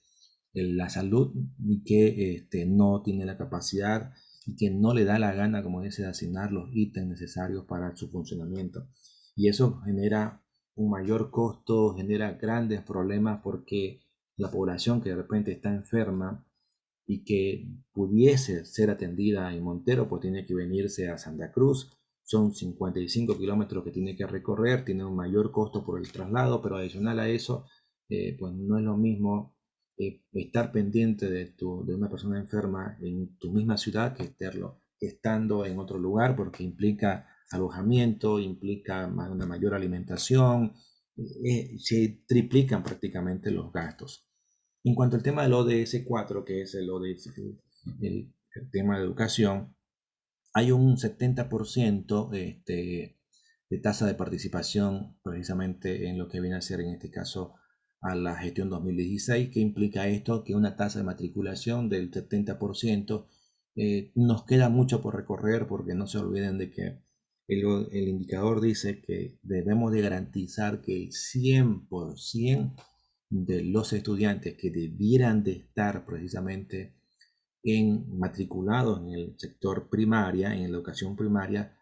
la salud y que no tiene la capacidad y que no le da la gana, como dice, de asignar los ítems necesarios para su funcionamiento. Y eso genera un mayor costo, genera grandes problemas porque la población que de repente está enferma y que pudiese ser atendida en Montero, pues tiene que venirse a Santa Cruz. Son 55 kilómetros que tiene que recorrer, tiene un mayor costo por el traslado, pero adicional a eso, pues no es lo mismo estar pendiente de una persona enferma en tu misma ciudad que estando en otro lugar, porque implica alojamiento, implica una mayor alimentación, se triplican prácticamente los gastos. En cuanto al tema del ODS 4, que es el tema de educación, hay un 70% de tasa de participación precisamente en lo que viene a ser en este caso a la gestión 2016. ¿Qué implica esto? Que una tasa de matriculación del 70%. Nos queda mucho por recorrer porque no se olviden de que el indicador dice que debemos de garantizar que el 100% de los estudiantes que debieran de estar precisamente matriculados en el sector primaria, en la educación primaria,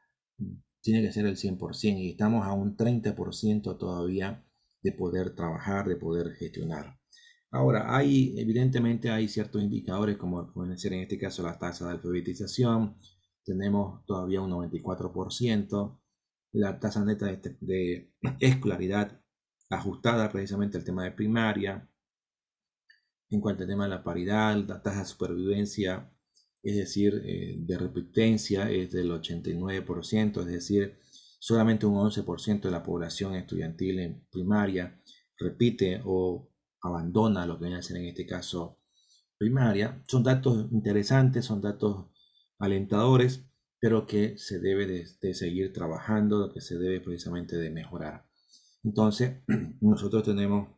tiene que ser el 100% y estamos a un 30% todavía de poder trabajar, de poder gestionar. Ahora, evidentemente hay ciertos indicadores como pueden ser en este caso la tasa de alfabetización, tenemos todavía un 94%, la tasa neta de escolaridad ajustada precisamente al tema de primaria. En cuanto al tema de la paridad, la tasa de supervivencia, es decir, de repitencia, es del 89%, es decir, solamente un 11% de la población estudiantil en primaria repite o abandona lo que viene a ser en este caso primaria. Son datos interesantes, son datos alentadores, pero que se debe de seguir trabajando, que se debe precisamente de mejorar. Entonces, nosotros tenemos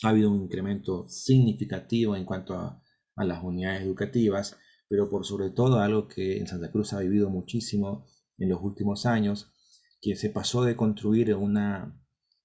ha habido un incremento significativo en cuanto a las unidades educativas, pero por sobre todo algo que en Santa Cruz ha vivido muchísimo en los últimos años, que se pasó de construir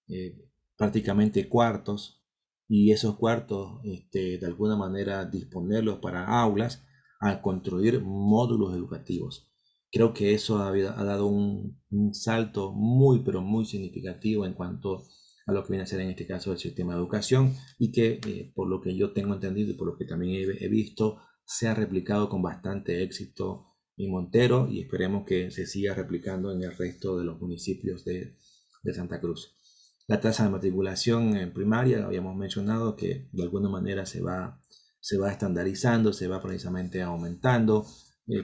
eh, prácticamente cuartos y esos cuartos de alguna manera disponerlos para aulas a construir módulos educativos. Creo que eso ha dado un salto muy, pero muy significativo en cuanto a lo que viene a ser en este caso el sistema de educación y que por lo que yo tengo entendido y por lo que también he visto se ha replicado con bastante éxito en Montero y esperemos que se siga replicando en el resto de los municipios de Santa Cruz. La tasa de matriculación en primaria, habíamos mencionado que de alguna manera se va estandarizando, se va precisamente aumentando,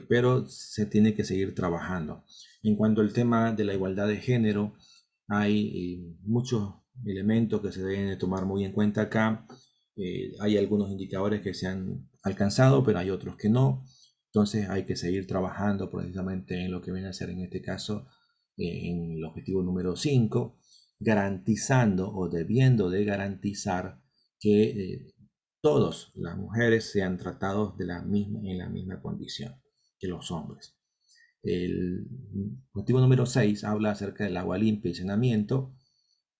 pero se tiene que seguir trabajando. En cuanto al tema de la igualdad de género, hay muchos elementos que se deben de tomar muy en cuenta acá. Hay algunos indicadores que se han alcanzado, pero hay otros que no. Entonces hay que seguir trabajando precisamente en lo que viene a ser en este caso en el objetivo número 5, garantizando o debiendo de garantizar que todas las mujeres sean tratados en la misma condición que los hombres. El objetivo número 6 habla acerca del agua limpia y saneamiento.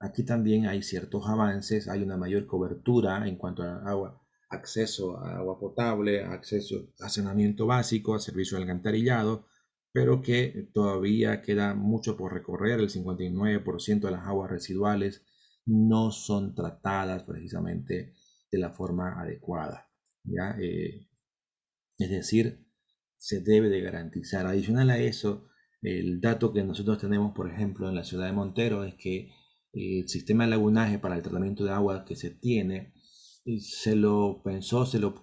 Aquí también hay ciertos avances, hay una mayor cobertura en cuanto a agua, acceso a agua potable, acceso a saneamiento básico, a servicio de alcantarillado, pero que todavía queda mucho por recorrer. El 59% de las aguas residuales no son tratadas precisamente de la forma adecuada, ¿ya? Es decir, se debe de garantizar. Adicional a eso, el dato que nosotros tenemos, por ejemplo, en la ciudad de Montero es que el sistema de lagunaje para el tratamiento de agua que se tiene se lo pensó, se lo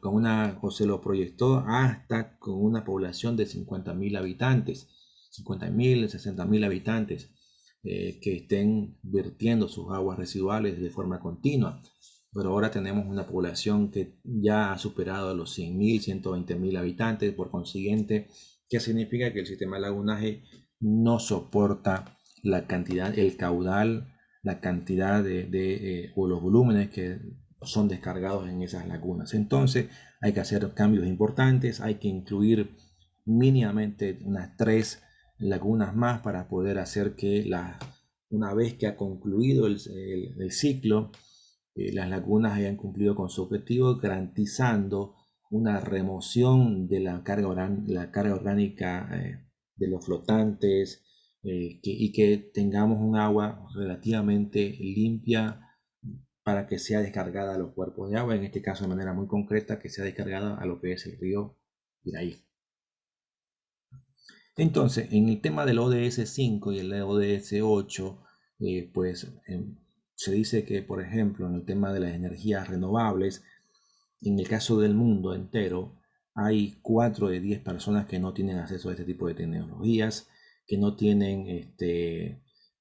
proyectó hasta con una población de 50.000 habitantes, 50.000, 60.000 habitantes que estén vertiendo sus aguas residuales de forma continua, pero ahora tenemos una población que ya ha superado los 100.000, 120.000 habitantes, por consiguiente, ¿qué significa? Que el sistema de lagunaje no soporta la cantidad, el caudal, la cantidad o los volúmenes que son descargados en esas lagunas. Entonces hay que hacer cambios importantes, hay que incluir mínimamente unas 3 lagunas más para poder hacer que una vez que ha concluido el ciclo, las lagunas hayan cumplido con su objetivo, garantizando una remoción de la carga orgánica de los flotantes y que tengamos un agua relativamente limpia para que sea descargada a los cuerpos de agua, en este caso de manera muy concreta, que sea descargada a lo que es el río Iraí. Entonces, en el tema del ODS 5 y el ODS 8, pues se dice que, por ejemplo, en el tema de las energías renovables, en el caso del mundo entero, hay 4 de 10 personas que no tienen acceso a este tipo de tecnologías, que no tienen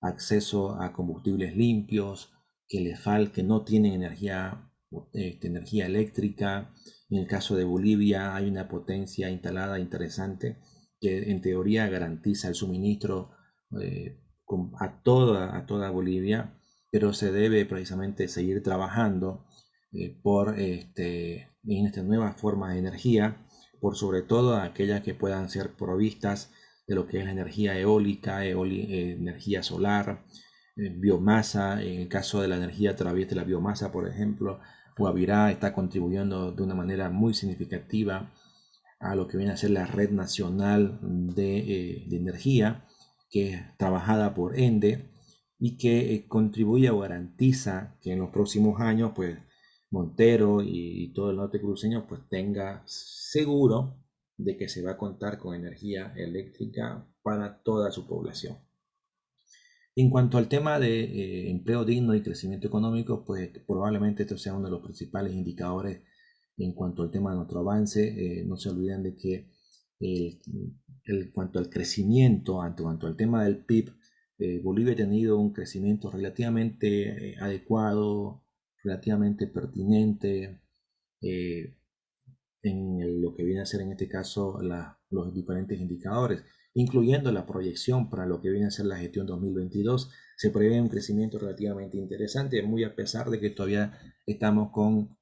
acceso a combustibles limpios, que no tienen energía eléctrica. En el caso de Bolivia hay una potencia instalada interesante que en teoría garantiza el suministro a toda Bolivia, pero se debe precisamente seguir trabajando en estas nuevas formas de energía, por sobre todo aquellas que puedan ser provistas de lo que es la energía eólica, energía solar, biomasa. En el caso de la energía a través de la biomasa, por ejemplo, Guavirá está contribuyendo de una manera muy significativa a lo que viene a ser la red nacional de energía. que es trabajada por ENDE y que contribuye o garantiza que en los próximos años pues Montero y todo el norte cruceño pues tenga seguro de que se va a contar con energía eléctrica para toda su población. En cuanto al tema de empleo digno y crecimiento económico, pues probablemente esto sea uno de los principales indicadores en cuanto al tema de nuestro avance. No se olviden de que el, en cuanto al crecimiento, en cuanto al tema del PIB, Bolivia ha tenido un crecimiento relativamente adecuado, relativamente pertinente, eh, en lo que viene a ser en este caso los diferentes indicadores, incluyendo la proyección para lo que viene a ser la gestión 2022. Se prevé un crecimiento relativamente interesante, muy a pesar de que todavía estamos con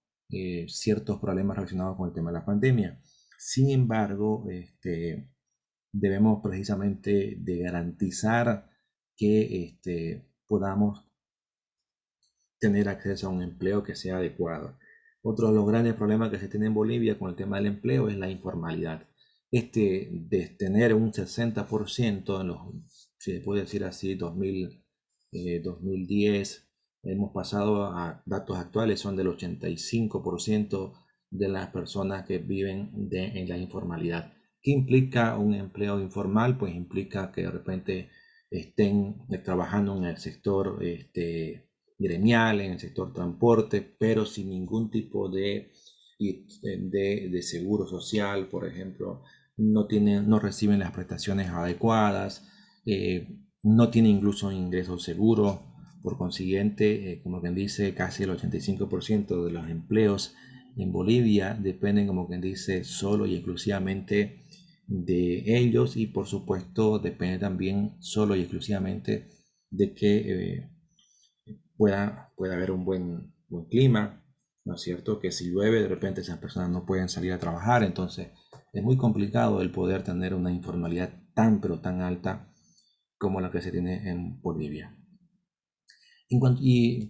ciertos problemas relacionados con el tema de la pandemia. Sin embargo, debemos precisamente de garantizar que podamos tener acceso a un empleo que sea adecuado. Otro de los grandes problemas que se tiene en Bolivia con el tema del empleo es la informalidad. De tener un 60% en los, si se puede decir así, 2010, hemos pasado a datos actuales, son del 85% de las personas que viven en la informalidad. ¿Qué implica un empleo informal? Pues implica que de repente estén trabajando en el sector gremial, en el sector transporte, pero sin ningún tipo de seguro social, por ejemplo, no reciben las prestaciones adecuadas, no tienen incluso ingresos seguros, por consiguiente, como quien dice, casi el 85% de los empleos en Bolivia dependen, como quien dice, solo y exclusivamente de ellos y por supuesto depende también solo y exclusivamente de que pueda haber un buen clima, ¿no es cierto? Que si llueve de repente esas personas no pueden salir a trabajar, entonces es muy complicado el poder tener una informalidad tan pero tan alta como la que se tiene en Bolivia. Y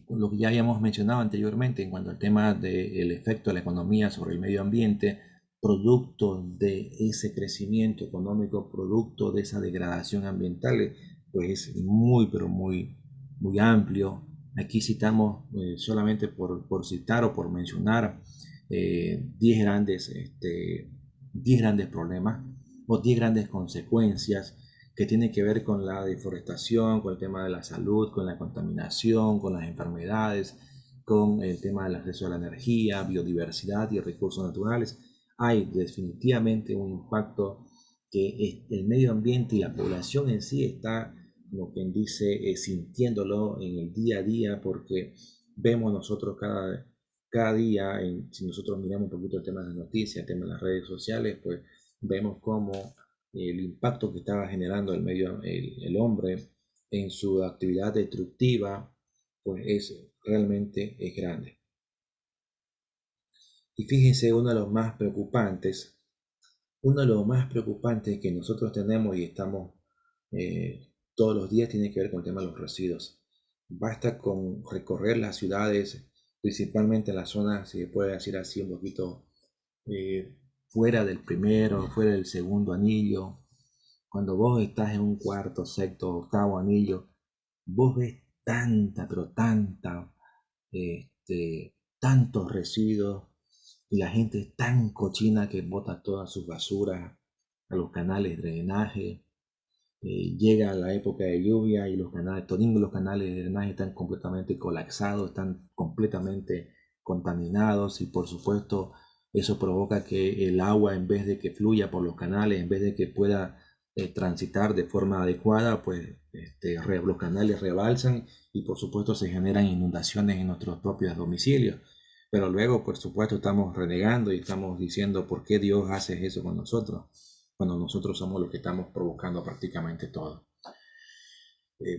lo que ya habíamos mencionado anteriormente en cuanto al tema del efecto de la economía sobre el medio ambiente, producto de ese crecimiento económico, producto de esa degradación ambiental, pues es muy, pero muy amplio. Aquí citamos solamente por citar o por mencionar 10 10 grandes problemas o 10 grandes consecuencias que tiene que ver con la deforestación, con el tema de la salud, con la contaminación, con las enfermedades, con el tema del acceso a la energía, biodiversidad y recursos naturales. Hay definitivamente un impacto que el medio ambiente y la población en sí está, como quien dice, sintiéndolo en el día a día porque vemos nosotros cada día, si nosotros miramos un poquito el tema de las noticias, el tema de las redes sociales, pues vemos cómo el impacto que estaba generando el hombre en su actividad destructiva, pues realmente es grande. Y fíjense, uno de los más preocupantes que nosotros tenemos y estamos todos los días tiene que ver con el tema de los residuos. Basta con recorrer las ciudades, principalmente en las zonas, si se puede decir así, un poquito fuera del primero, fuera del segundo anillo. Cuando vos estás en un cuarto, sexto, octavo anillo, vos ves tanta, pero tantos residuos y la gente es tan cochina que bota todas sus basuras a los canales de drenaje. Llega la época de lluvia y los canales de drenaje están completamente colapsados, están completamente contaminados y por supuesto eso provoca que el agua en vez de que fluya por los canales, en vez de que pueda transitar de forma adecuada, pues los canales rebalsan y por supuesto se generan inundaciones en nuestros propios domicilios. Pero luego, por supuesto, estamos renegando y estamos diciendo por qué Dios hace eso con nosotros cuando nosotros somos los que estamos provocando prácticamente todo.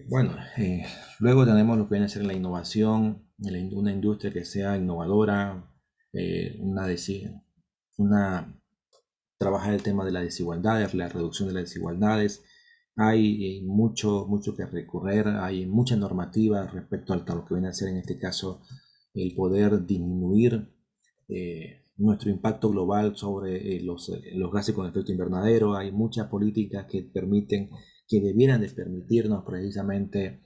Bueno, luego tenemos lo que viene a ser la innovación, una industria que sea innovadora, una, una trabajar el tema de las desigualdades, la reducción de las desigualdades. Hay mucho que recorrer, hay mucha normativa respecto a lo que viene a ser en este caso el poder disminuir nuestro impacto global sobre los gases con efecto invernadero. Hay muchas políticas que permiten que debieran de permitirnos precisamente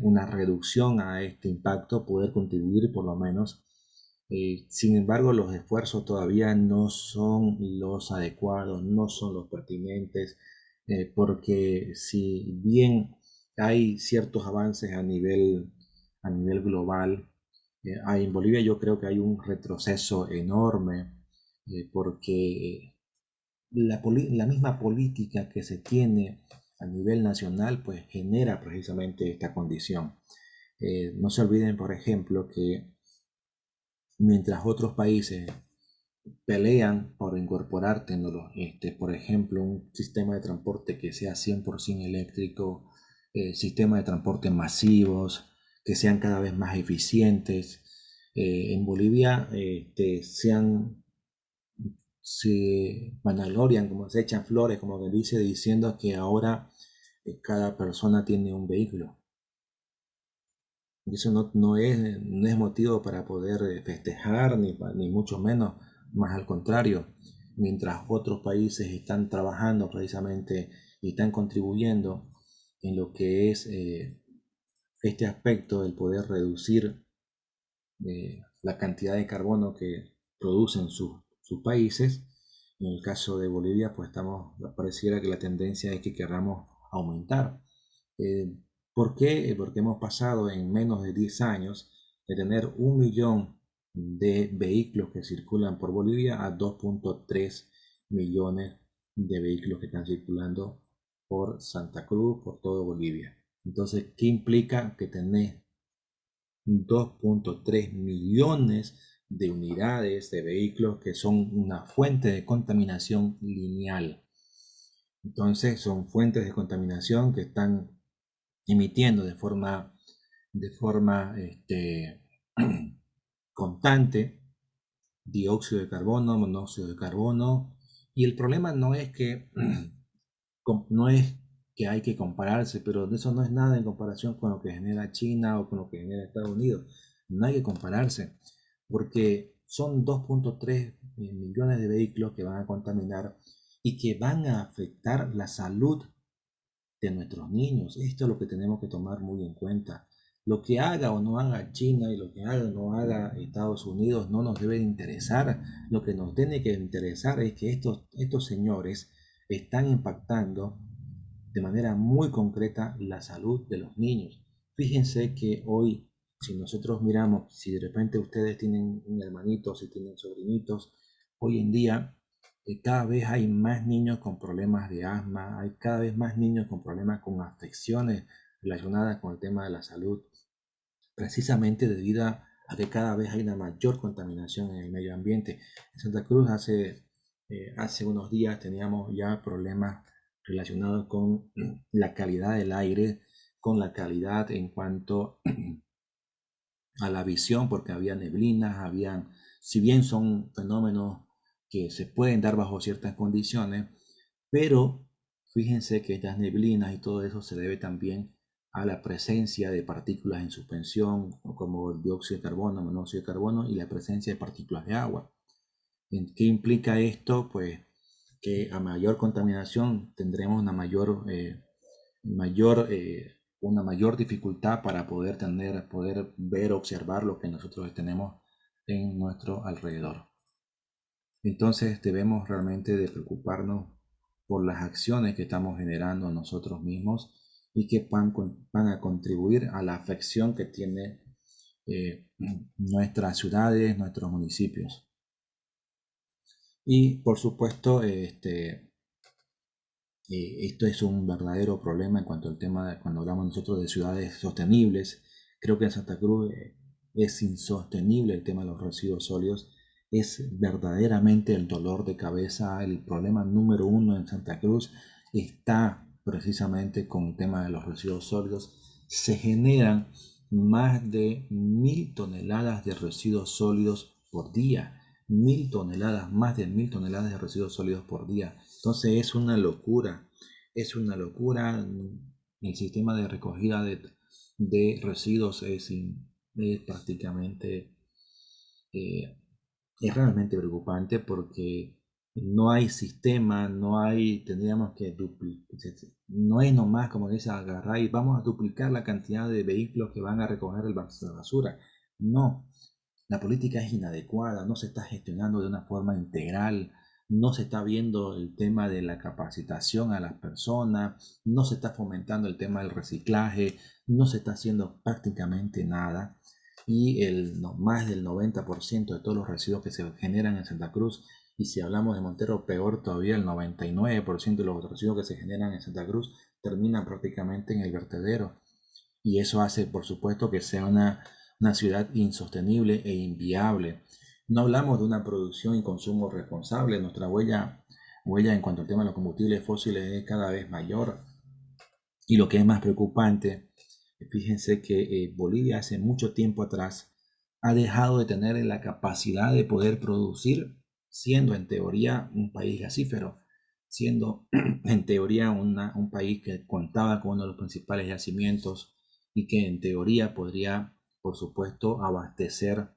una reducción a este impacto, poder contribuir por lo menos. Sin embargo, los esfuerzos todavía no son los adecuados, no son los pertinentes, porque si bien hay ciertos avances a nivel global, en Bolivia yo creo que hay un retroceso enorme, porque la misma política que se tiene a nivel nacional pues genera precisamente esta condición. No se olviden, por ejemplo, que mientras otros países pelean por incorporar por ejemplo, un sistema de transporte que sea 100% eléctrico, sistemas de transporte masivos, que sean cada vez más eficientes. En Bolivia se vanaglorian, como se echan flores, como que dice, diciendo que ahora cada persona tiene un vehículo. Y eso no es motivo para poder festejar, ni mucho menos, más al contrario, mientras otros países están trabajando precisamente y están contribuyendo en lo que es este aspecto del poder reducir la cantidad de carbono que producen sus países. En el caso de Bolivia, pues pareciera que la tendencia es que queramos aumentar. Eh, ¿Por qué? Porque hemos pasado en menos de 10 años de tener 1 millón de vehículos que circulan por Bolivia a 2.3 millones de vehículos que están circulando por Santa Cruz, por todo Bolivia. Entonces, ¿qué implica? Que tenés 2.3 millones de unidades de vehículos que son una fuente de contaminación lineal. Entonces son fuentes de contaminación que están emitiendo de forma constante dióxido de carbono, monóxido de carbono. Y el problema no es que hay que compararse, pero eso no es nada en comparación con lo que genera China o con lo que genera Estados Unidos. No hay que compararse, porque son 2.3 millones de vehículos que van a contaminar y que van a afectar la salud de nuestros niños. Esto es lo que tenemos que tomar muy en cuenta. Lo que haga o no haga China y lo que haga o no haga Estados Unidos no nos debe interesar. Lo que nos tiene que interesar es que estos señores están impactando de manera muy concreta la salud de los niños. Fíjense que hoy, si nosotros miramos, si de repente ustedes tienen un hermanito, si tienen sobrinitos, hoy en día cada vez hay más niños con problemas de asma, hay cada vez más niños con problemas con afecciones relacionadas con el tema de la salud, precisamente debido a que cada vez hay una mayor contaminación en el medio ambiente. En Santa Cruz hace unos días teníamos ya problemas relacionados con la calidad del aire, con la calidad en cuanto a la visión, porque había neblinas, si bien son fenómenos que se pueden dar bajo ciertas condiciones, pero fíjense que estas neblinas y todo eso se debe también a la presencia de partículas en suspensión, como el dióxido de carbono, monóxido de carbono y la presencia de partículas de agua. ¿Qué implica esto? Pues que a mayor contaminación tendremos una mayor dificultad para poder ver, observar lo que nosotros tenemos en nuestro alrededor. Entonces debemos realmente de preocuparnos por las acciones que estamos generando nosotros mismos y que van a contribuir a la afección que tiene nuestras ciudades, nuestros municipios. Y por supuesto, esto es un verdadero problema en cuanto al tema de cuando hablamos nosotros de ciudades sostenibles. Creo que en Santa Cruz es insostenible el tema de los residuos sólidos. Es verdaderamente el dolor de cabeza. El problema número uno en Santa Cruz está precisamente con el tema de los residuos sólidos. Se generan más de 1.000 toneladas de residuos sólidos por día. 1.000 toneladas, más de 1.000 toneladas de residuos sólidos por día. Entonces es una locura. El sistema de recogida de residuos es prácticamente, es realmente preocupante porque No hay sistema, no hay, tendríamos que duplicar, no es nomás como dice agarrar y vamos a duplicar la cantidad de vehículos que van a recoger la basura. No, la política es inadecuada, no se está gestionando de una forma integral, no se está viendo el tema de la capacitación a las personas, no se está fomentando el tema del reciclaje, no se está haciendo prácticamente nada y más del 90% de todos los residuos que se generan en Santa Cruz, y si hablamos de Montero, peor todavía, el 99% de los residuos que se generan en Santa Cruz terminan prácticamente en el vertedero. Y eso hace, por supuesto, que sea una ciudad insostenible e inviable. No hablamos de una producción y consumo responsable. Nuestra huella en cuanto al tema de los combustibles fósiles es cada vez mayor. Y lo que es más preocupante, fíjense que Bolivia hace mucho tiempo atrás ha dejado de tener la capacidad de poder producir, siendo en teoría un país gasífero, siendo en teoría un país que contaba con uno de los principales yacimientos y que en teoría podría, por supuesto, abastecer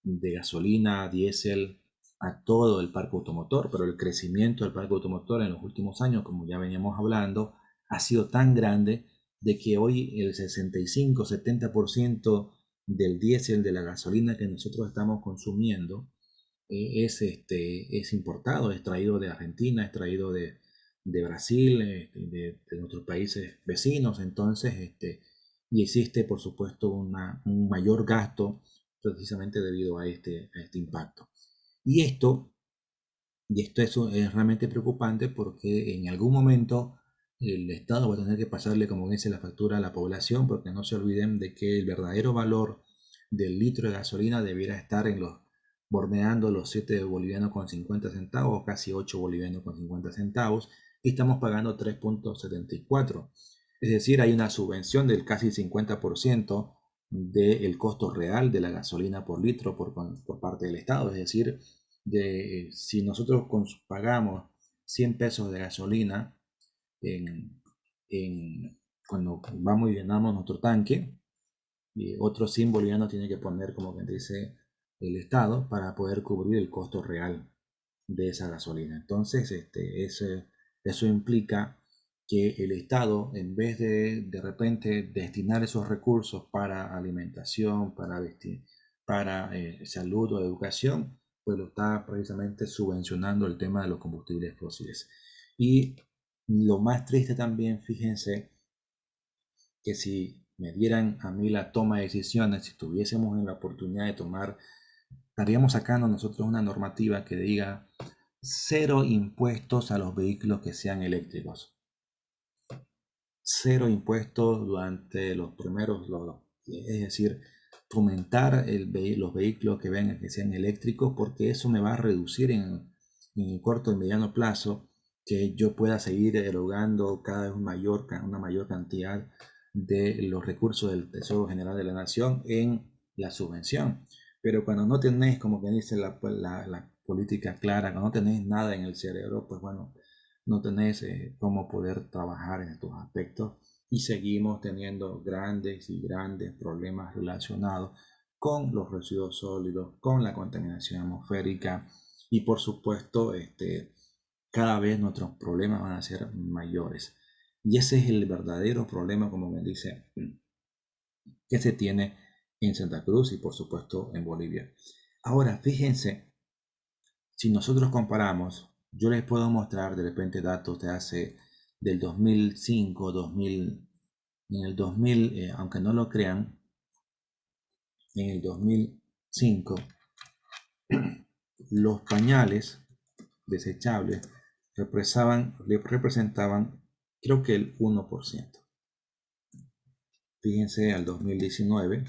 de gasolina, diésel a todo el parque automotor, pero el crecimiento del parque automotor en los últimos años, como ya veníamos hablando, ha sido tan grande de que hoy el 65-70% del diésel de la gasolina que nosotros estamos consumiendo es importado, es traído de Argentina, es traído de Brasil, de nuestros países vecinos. Entonces, y existe, por supuesto, un mayor gasto precisamente debido a este impacto. Y esto es realmente preocupante porque en algún momento el Estado va a tener que pasarle, como dice, la factura a la población, porque no se olviden de que el verdadero valor del litro de gasolina debiera estar bordeando los 7 bolivianos con 50 centavos, casi 8 bolivianos con 50 centavos, y estamos pagando 3,74. Es decir, hay una subvención del casi 50% del costo real de la gasolina por litro por parte del Estado. Es decir, si nosotros pagamos 100 pesos de gasolina en, cuando vamos y llenamos nuestro tanque, y otros 100 bolivianos tiene que poner, como que dice el Estado, para poder cubrir el costo real de esa gasolina. Entonces, eso implica que el Estado, en vez de repente destinar esos recursos para alimentación, para salud o educación, pues lo está precisamente subvencionando el tema de los combustibles fósiles. Y lo más triste también, fíjense, que si me dieran a mí la toma de decisiones, si tuviésemos la oportunidad de tomar, estaríamos sacando nosotros una normativa que diga cero impuestos a los vehículos que sean eléctricos. Cero impuestos durante los primeros, es decir, fomentar los vehículos que sean eléctricos, porque eso me va a reducir en el corto y mediano plazo que yo pueda seguir erogando cada vez una mayor cantidad de los recursos del Tesoro General de la Nación en la subvención. Pero cuando no tenéis, como que dice la política clara, cuando no tenéis nada en el cerebro, pues bueno, no tenéis cómo poder trabajar en estos aspectos y seguimos teniendo grandes y grandes problemas relacionados con los residuos sólidos, con la contaminación atmosférica y por supuesto cada vez nuestros problemas van a ser mayores. Y ese es el verdadero problema, como me dice, que se tiene en Santa Cruz y por supuesto en Bolivia. Ahora, fíjense, si nosotros comparamos, yo les puedo mostrar de repente datos del 2005, 2000, en el 2000, aunque no lo crean, en el 2005 los pañales desechables representaban creo que el 1%. Fíjense, al 2019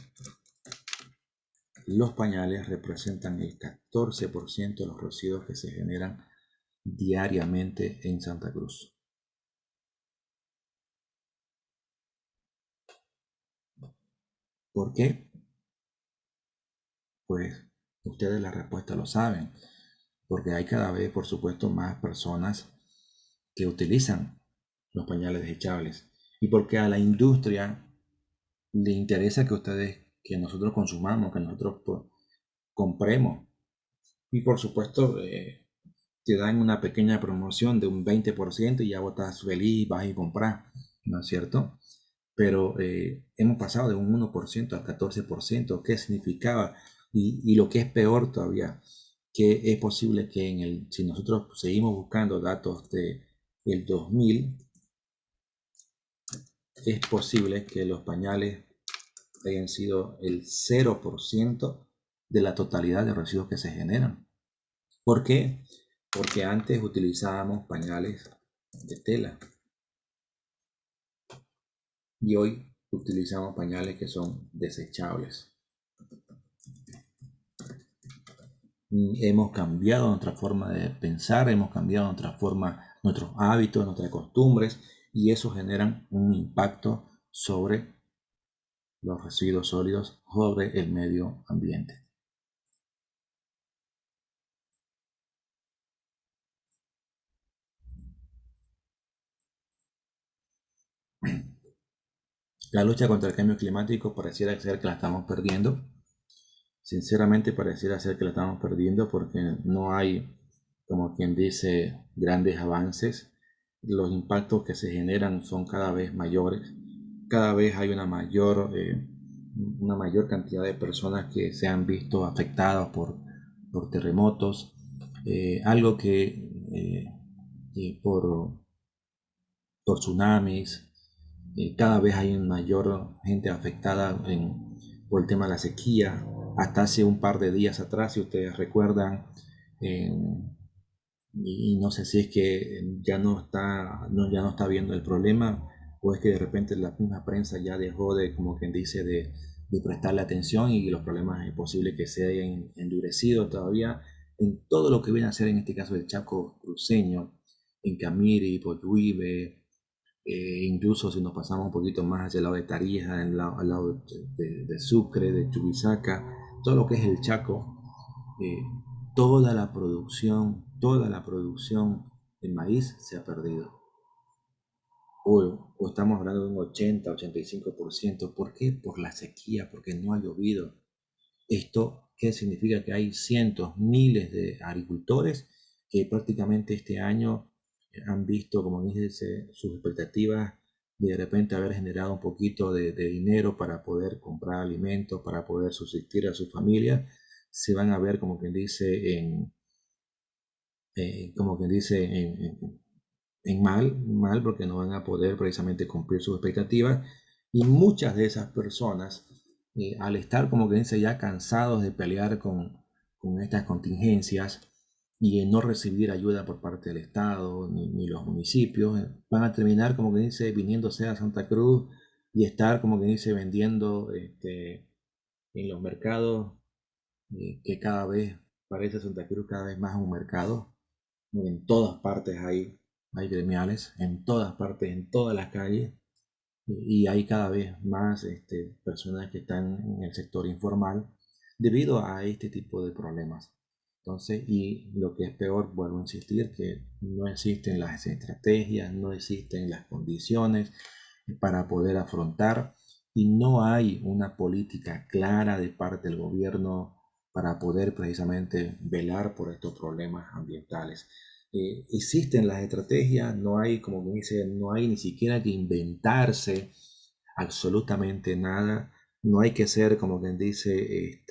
los pañales representan el 14% de los residuos que se generan diariamente en Santa Cruz. ¿Por qué? Pues ustedes la respuesta lo saben, porque hay cada vez, por supuesto, más personas que utilizan los pañales desechables y porque a la industria le interesa que nosotros consumamos, que nosotros compremos y por supuesto te dan una pequeña promoción de un 20% y ya vos estás feliz, vas y compras, ¿no es cierto? Pero hemos pasado de un 1% al 14%. ¿Qué significaba? Y lo que es peor todavía, que es posible que si nosotros seguimos buscando datos de el 2000, es posible que los pañales hayan sido el 0% de la totalidad de residuos que se generan. ¿Por qué? Porque antes utilizábamos pañales de tela y hoy utilizamos pañales que son desechables. Hemos cambiado nuestra forma de pensar, hemos cambiado nuestra forma, nuestros hábitos, nuestras costumbres, y eso genera un impacto sobre los residuos sólidos, sobre el medio ambiente. La lucha contra el cambio climático pareciera ser que la estamos perdiendo. Sinceramente pareciera ser que la estamos perdiendo porque no hay, como quien dice, grandes avances. Los impactos que se generan son cada vez mayores. Cada vez hay una mayor cantidad de personas que se han visto afectadas por terremotos. Algo por tsunamis. Cada vez hay mayor gente afectada por el tema de la sequía. Hasta hace un par de días atrás, si ustedes recuerdan, y no sé si es que ya no está viendo el problema, o es que de repente la misma prensa ya dejó de, como quien dice, de prestarle atención, y los problemas es posible que se hayan endurecido todavía en todo lo que viene a ser, en este caso, el Chaco cruceño, en Camiri, Poyuibe, incluso si nos pasamos un poquito más hacia el lado de Tarija, al lado de Sucre, de Chuquisaca, todo lo que es el Chaco, eh, toda la producción de maíz se ha perdido. O estamos hablando de un 80-85%. ¿Por qué? Por la sequía, porque no ha llovido. ¿Esto qué significa? Que hay cientos, miles de agricultores que prácticamente este año han visto, como dice, sus expectativas de repente haber generado un poquito de dinero para poder comprar alimentos, para poder subsistir a su familia, se van a ver, como quien dice, como quien dice, mal, porque no van a poder precisamente cumplir sus expectativas. Y muchas de esas personas, al estar, como que dice, ya cansados de pelear con estas contingencias y no recibir ayuda por parte del Estado ni los municipios, van a terminar, como que dice, viniéndose a Santa Cruz y estar, como que dice, vendiendo en los mercados, que cada vez parece Santa Cruz cada vez más un mercado. En todas partes hay gremiales, en todas partes, en todas las calles, y hay cada vez más personas que están en el sector informal debido a este tipo de problemas. Entonces, y lo que es peor, vuelvo a insistir, que no existen las estrategias, no existen las condiciones para poder afrontar, y no hay una política clara de parte del gobierno para poder precisamente velar por estos problemas ambientales. Existen las estrategias, no hay, como dice, no hay ni siquiera que inventarse absolutamente nada, no hay que ser, como quien dice,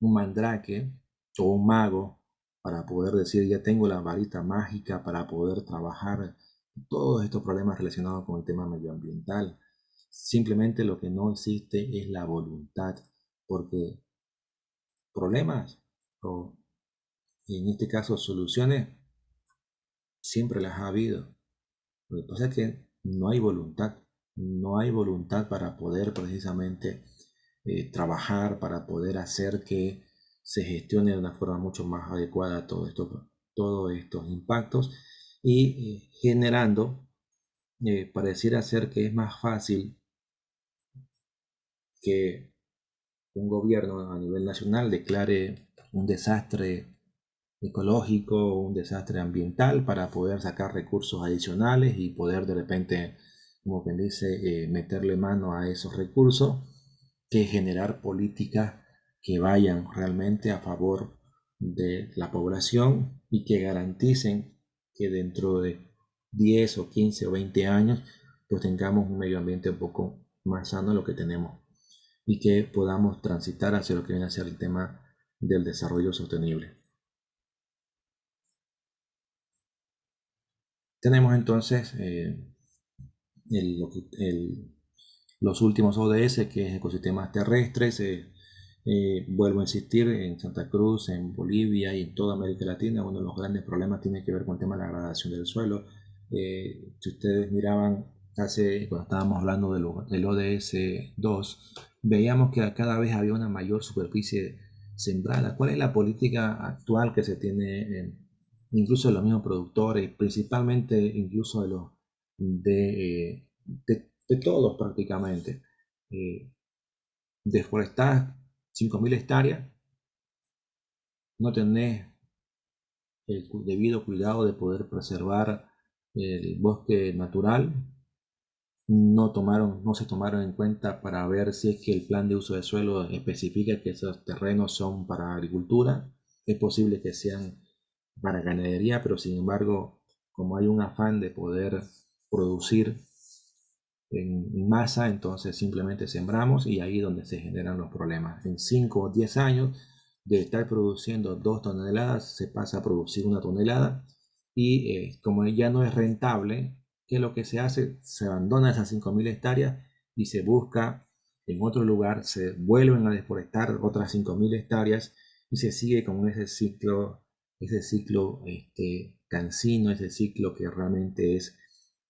un mandrake o un mago para poder decir ya tengo la varita mágica para poder trabajar todos estos problemas relacionados con el tema medioambiental. Simplemente lo que no existe es la voluntad, porque problemas, o en este caso soluciones, siempre las ha habido. Lo que pasa es que no hay voluntad para poder precisamente trabajar, para poder hacer que se gestione de una forma mucho más adecuada todos estos impactos, y generando, pareciera ser que es más fácil que un gobierno a nivel nacional declare un desastre ecológico o un desastre ambiental para poder sacar recursos adicionales y poder de repente, como quien dice, meterle mano a esos recursos, que generar políticas que vayan realmente a favor de la población y que garanticen que dentro de 10 o 15 o 20 años pues tengamos un medio ambiente un poco más sano de lo que tenemos y que podamos transitar hacia lo que viene a ser el tema del desarrollo sostenible. Tenemos entonces los últimos ODS, que es ecosistemas terrestres. Vuelvo a insistir, en Santa Cruz, en Bolivia y en toda América Latina, uno de los grandes problemas tiene que ver con el tema de la degradación del suelo. Si ustedes miraban cuando estábamos hablando del ODS 2, veíamos que cada vez había una mayor superficie sembrada. ¿Cuál es la política actual que se tiene incluso de los mismos productores, principalmente incluso de todos prácticamente? Eh, Deforestar 5.000 hectáreas, no tenés el debido cuidado de poder preservar el bosque natural, no se tomaron en cuenta para ver si es que el plan de uso de suelo especifica que esos terrenos son para agricultura, es posible que sean para ganadería, pero sin embargo, como hay un afán de poder producir en masa, entonces simplemente sembramos y ahí es donde se generan los problemas. En 5 o 10 años de estar produciendo 2 toneladas se pasa a producir 1 tonelada y como ya no es rentable, ¿qué es lo que se hace? Se abandona esas 5.000 hectáreas y se busca en otro lugar, se vuelven a deforestar otras 5.000 hectáreas y se sigue con ese ciclo cansino, ese ciclo que realmente es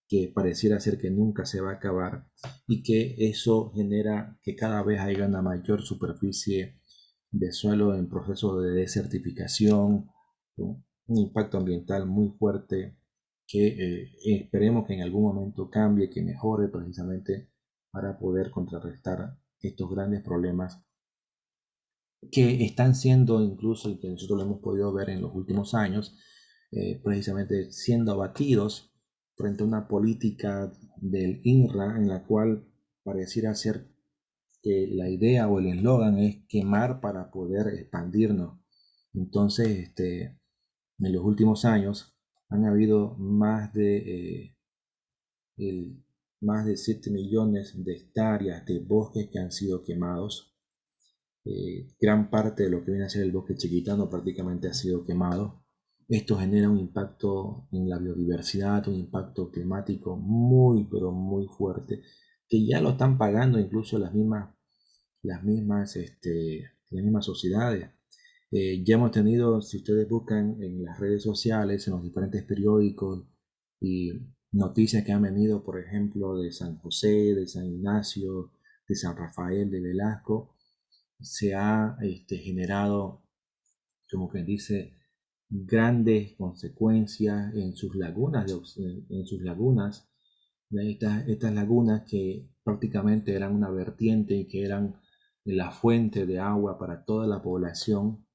que pareciera ser que nunca se va a acabar y que eso genera que cada vez haya una mayor superficie de suelo en proceso de desertificación, ¿no? Un impacto ambiental muy fuerte que esperemos que en algún momento cambie, que mejore precisamente para poder contrarrestar estos grandes problemas que están siendo incluso, y que nosotros lo hemos podido ver en los últimos años, precisamente siendo abatidos frente a una política del INRA en la cual pareciera ser que la idea o el eslogan es quemar para poder expandirnos. Entonces, en los últimos años han habido más de 7 millones de hectáreas de bosques que han sido quemados. Gran parte de lo que viene a ser el bosque chiquitano prácticamente ha sido quemado. Esto genera un impacto en la biodiversidad, un impacto climático muy, pero muy fuerte, que ya lo están pagando incluso las mismas sociedades. Ya hemos tenido, si ustedes buscan en las redes sociales, en los diferentes periódicos y noticias que han venido, por ejemplo, de San José, de San Ignacio, de San Rafael, de Velasco, se ha generado, como quien dice, grandes consecuencias en sus lagunas, en sus lagunas, estas lagunas que prácticamente eran una vertiente y que eran la fuente de agua para toda la población.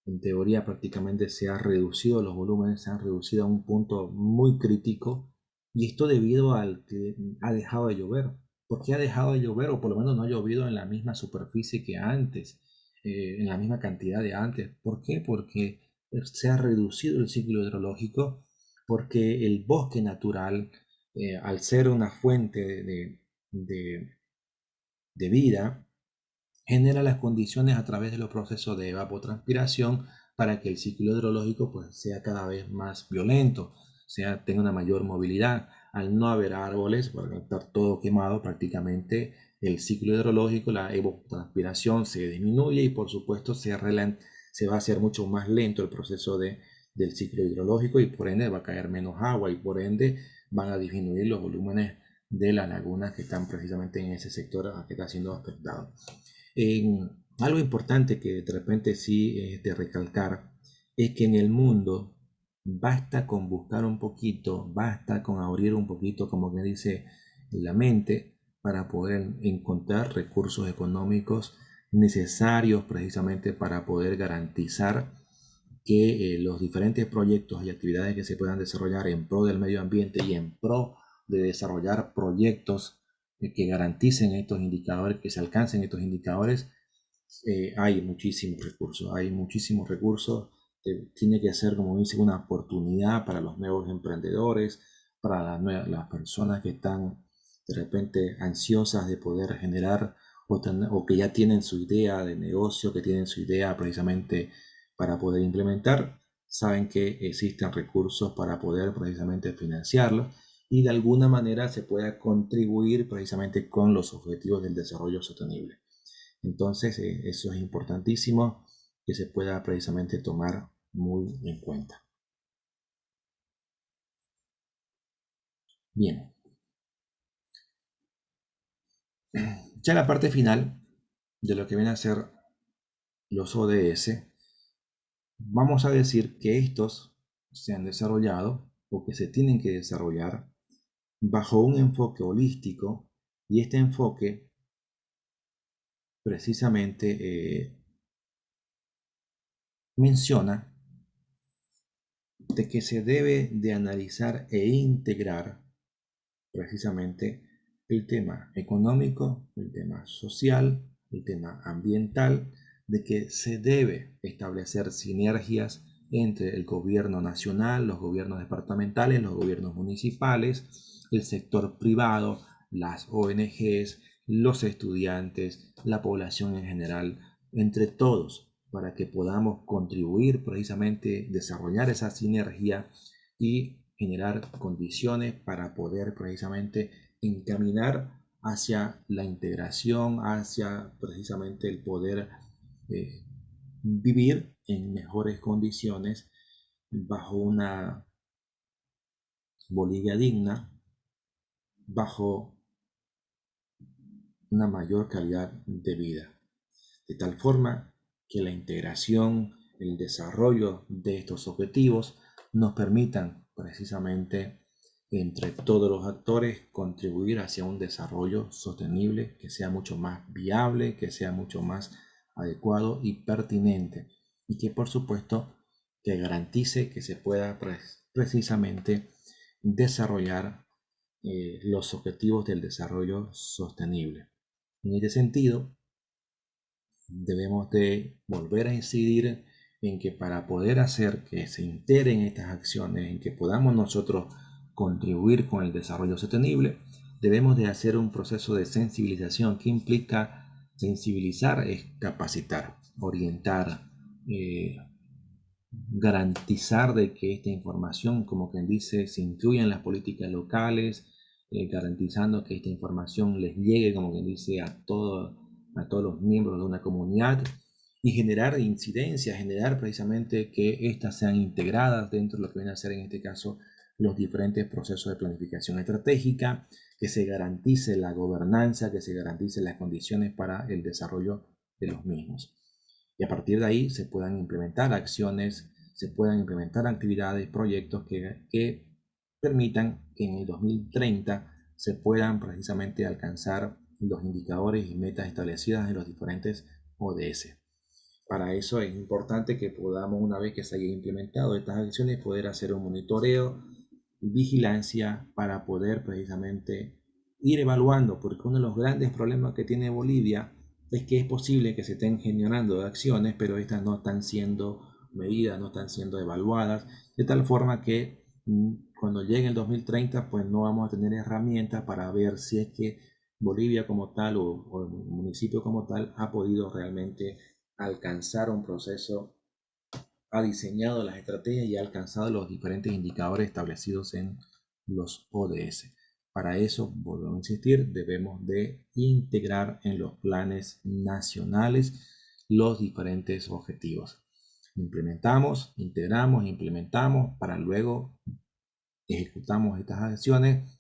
En teoría prácticamente se ha reducido, los volúmenes se han reducido a un punto muy crítico y esto debido al que ha dejado de llover. ¿Por qué ha dejado de llover? O por lo menos no ha llovido en la misma superficie que antes, en la misma cantidad de antes. ¿Por qué? Porque se ha reducido el ciclo hidrológico, porque el bosque natural, al ser una fuente de- de vida, genera las condiciones a través de los procesos de evapotranspiración para que el ciclo hidrológico pues, sea cada vez más violento, tenga una mayor movilidad. Al no haber árboles, por estar todo quemado, prácticamente el ciclo hidrológico, la evapotranspiración se disminuye y por supuesto se va a hacer mucho más lento el proceso del ciclo hidrológico y por ende va a caer menos agua y por ende van a disminuir los volúmenes de las lagunas que están precisamente en ese sector que está siendo afectado. Algo importante que de repente sí es de recalcar es que en el mundo basta con buscar un poquito, basta con abrir un poquito, como que dice, la mente para poder encontrar recursos económicos necesarios precisamente para poder garantizar que los diferentes proyectos y actividades que se puedan desarrollar en pro del medio ambiente y en pro de desarrollar proyectos que garanticen estos indicadores, que se alcancen estos indicadores, hay muchísimos recursos tiene que ser, como dice, una oportunidad para los nuevos emprendedores, para las personas que están de repente ansiosas de poder generar o que ya tienen su idea de negocio, que tienen su idea precisamente para poder implementar, saben que existen recursos para poder precisamente financiarlo y de alguna manera se pueda contribuir precisamente con los objetivos del desarrollo sostenible. Entonces, eso es importantísimo que se pueda precisamente tomar muy en cuenta. Bien, ya la parte final de lo que viene a ser los ODS, vamos a decir que estos se han desarrollado o que se tienen que desarrollar bajo un enfoque holístico y este enfoque precisamente menciona de que se debe de analizar e integrar precisamente el tema económico, el tema social, el tema ambiental, de que se debe establecer sinergias entre el gobierno nacional, los gobiernos departamentales, los gobiernos municipales, el sector privado, las ONGs, los estudiantes, la población en general, entre todos, para que podamos contribuir precisamente, desarrollar esa sinergia y generar condiciones para poder precisamente encaminar hacia la integración, hacia precisamente el poder eh, vivir en mejores condiciones bajo una Bolivia digna, bajo una mayor calidad de vida. De tal forma que la integración, el desarrollo de estos objetivos nos permitan precisamente entre todos los actores contribuir hacia un desarrollo sostenible que sea mucho más viable, que sea mucho más adecuado y pertinente y que por supuesto que garantice que se pueda precisamente desarrollar los objetivos del desarrollo sostenible. En este sentido, debemos de volver a incidir en que para poder hacer que se integren estas acciones, en que podamos nosotros contribuir con el desarrollo sostenible, debemos de hacer un proceso de sensibilización que implica sensibilizar, es capacitar, orientar, eh, garantizar de que esta información, como quien dice, se incluya en las políticas locales, garantizando que esta información les llegue, como quien dice, a todos los miembros de una comunidad y generar incidencias, generar precisamente que éstas sean integradas dentro de lo que viene a ser en este caso los diferentes procesos de planificación estratégica, que se garantice la gobernanza, que se garantice las condiciones para el desarrollo de los mismos y a partir de ahí se puedan implementar acciones, se puedan implementar actividades, proyectos que permitan que en el 2030 se puedan precisamente alcanzar los indicadores y metas establecidas en los diferentes ODS. Para eso es importante que podamos, una vez que se haya implementado estas acciones, poder hacer un monitoreo y vigilancia para poder precisamente ir evaluando, porque uno de los grandes problemas que tiene Bolivia es que es posible que se estén generando acciones, pero estas no están siendo medidas, no están siendo evaluadas, de tal forma que cuando llegue el 2030, pues no vamos a tener herramientas para ver si es que Bolivia como tal o el municipio como tal ha podido realmente alcanzar un proceso, ha diseñado las estrategias y ha alcanzado los diferentes indicadores establecidos en los ODS. Para eso, volvemos a insistir, debemos de integrar en los planes nacionales los diferentes objetivos. Implementamos, integramos, implementamos para luego ejecutamos estas acciones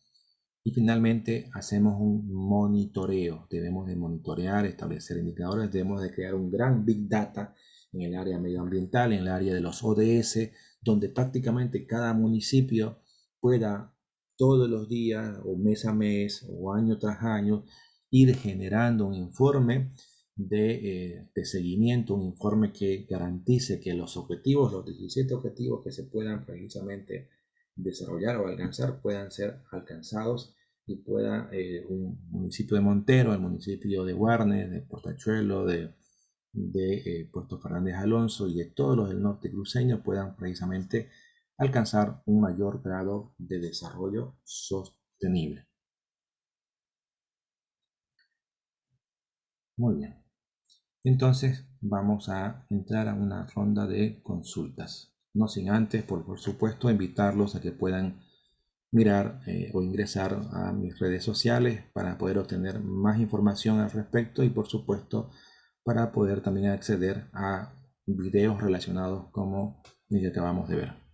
y finalmente hacemos un monitoreo. Debemos de monitorear, establecer indicadores, debemos de crear un gran Big Data en el área medioambiental, en el área de los ODS, donde prácticamente cada municipio pueda todos los días o mes a mes o año tras año ir generando un informe de seguimiento, un informe que garantice que los objetivos, los 17 objetivos que se puedan precisamente desarrollar o alcanzar puedan ser alcanzados y pueda un municipio de Montero, el municipio de Guarnes, de Portachuelo, de Puerto Fernández Alonso y de todos los del norte cruceño puedan precisamente alcanzar un mayor grado de desarrollo sostenible. Muy bien. Entonces vamos a entrar a una ronda de consultas. No sin antes, por supuesto, invitarlos a que puedan mirar o ingresar a mis redes sociales para poder obtener más información al respecto y por supuesto para poder también acceder a videos relacionados como el que acabamos de ver.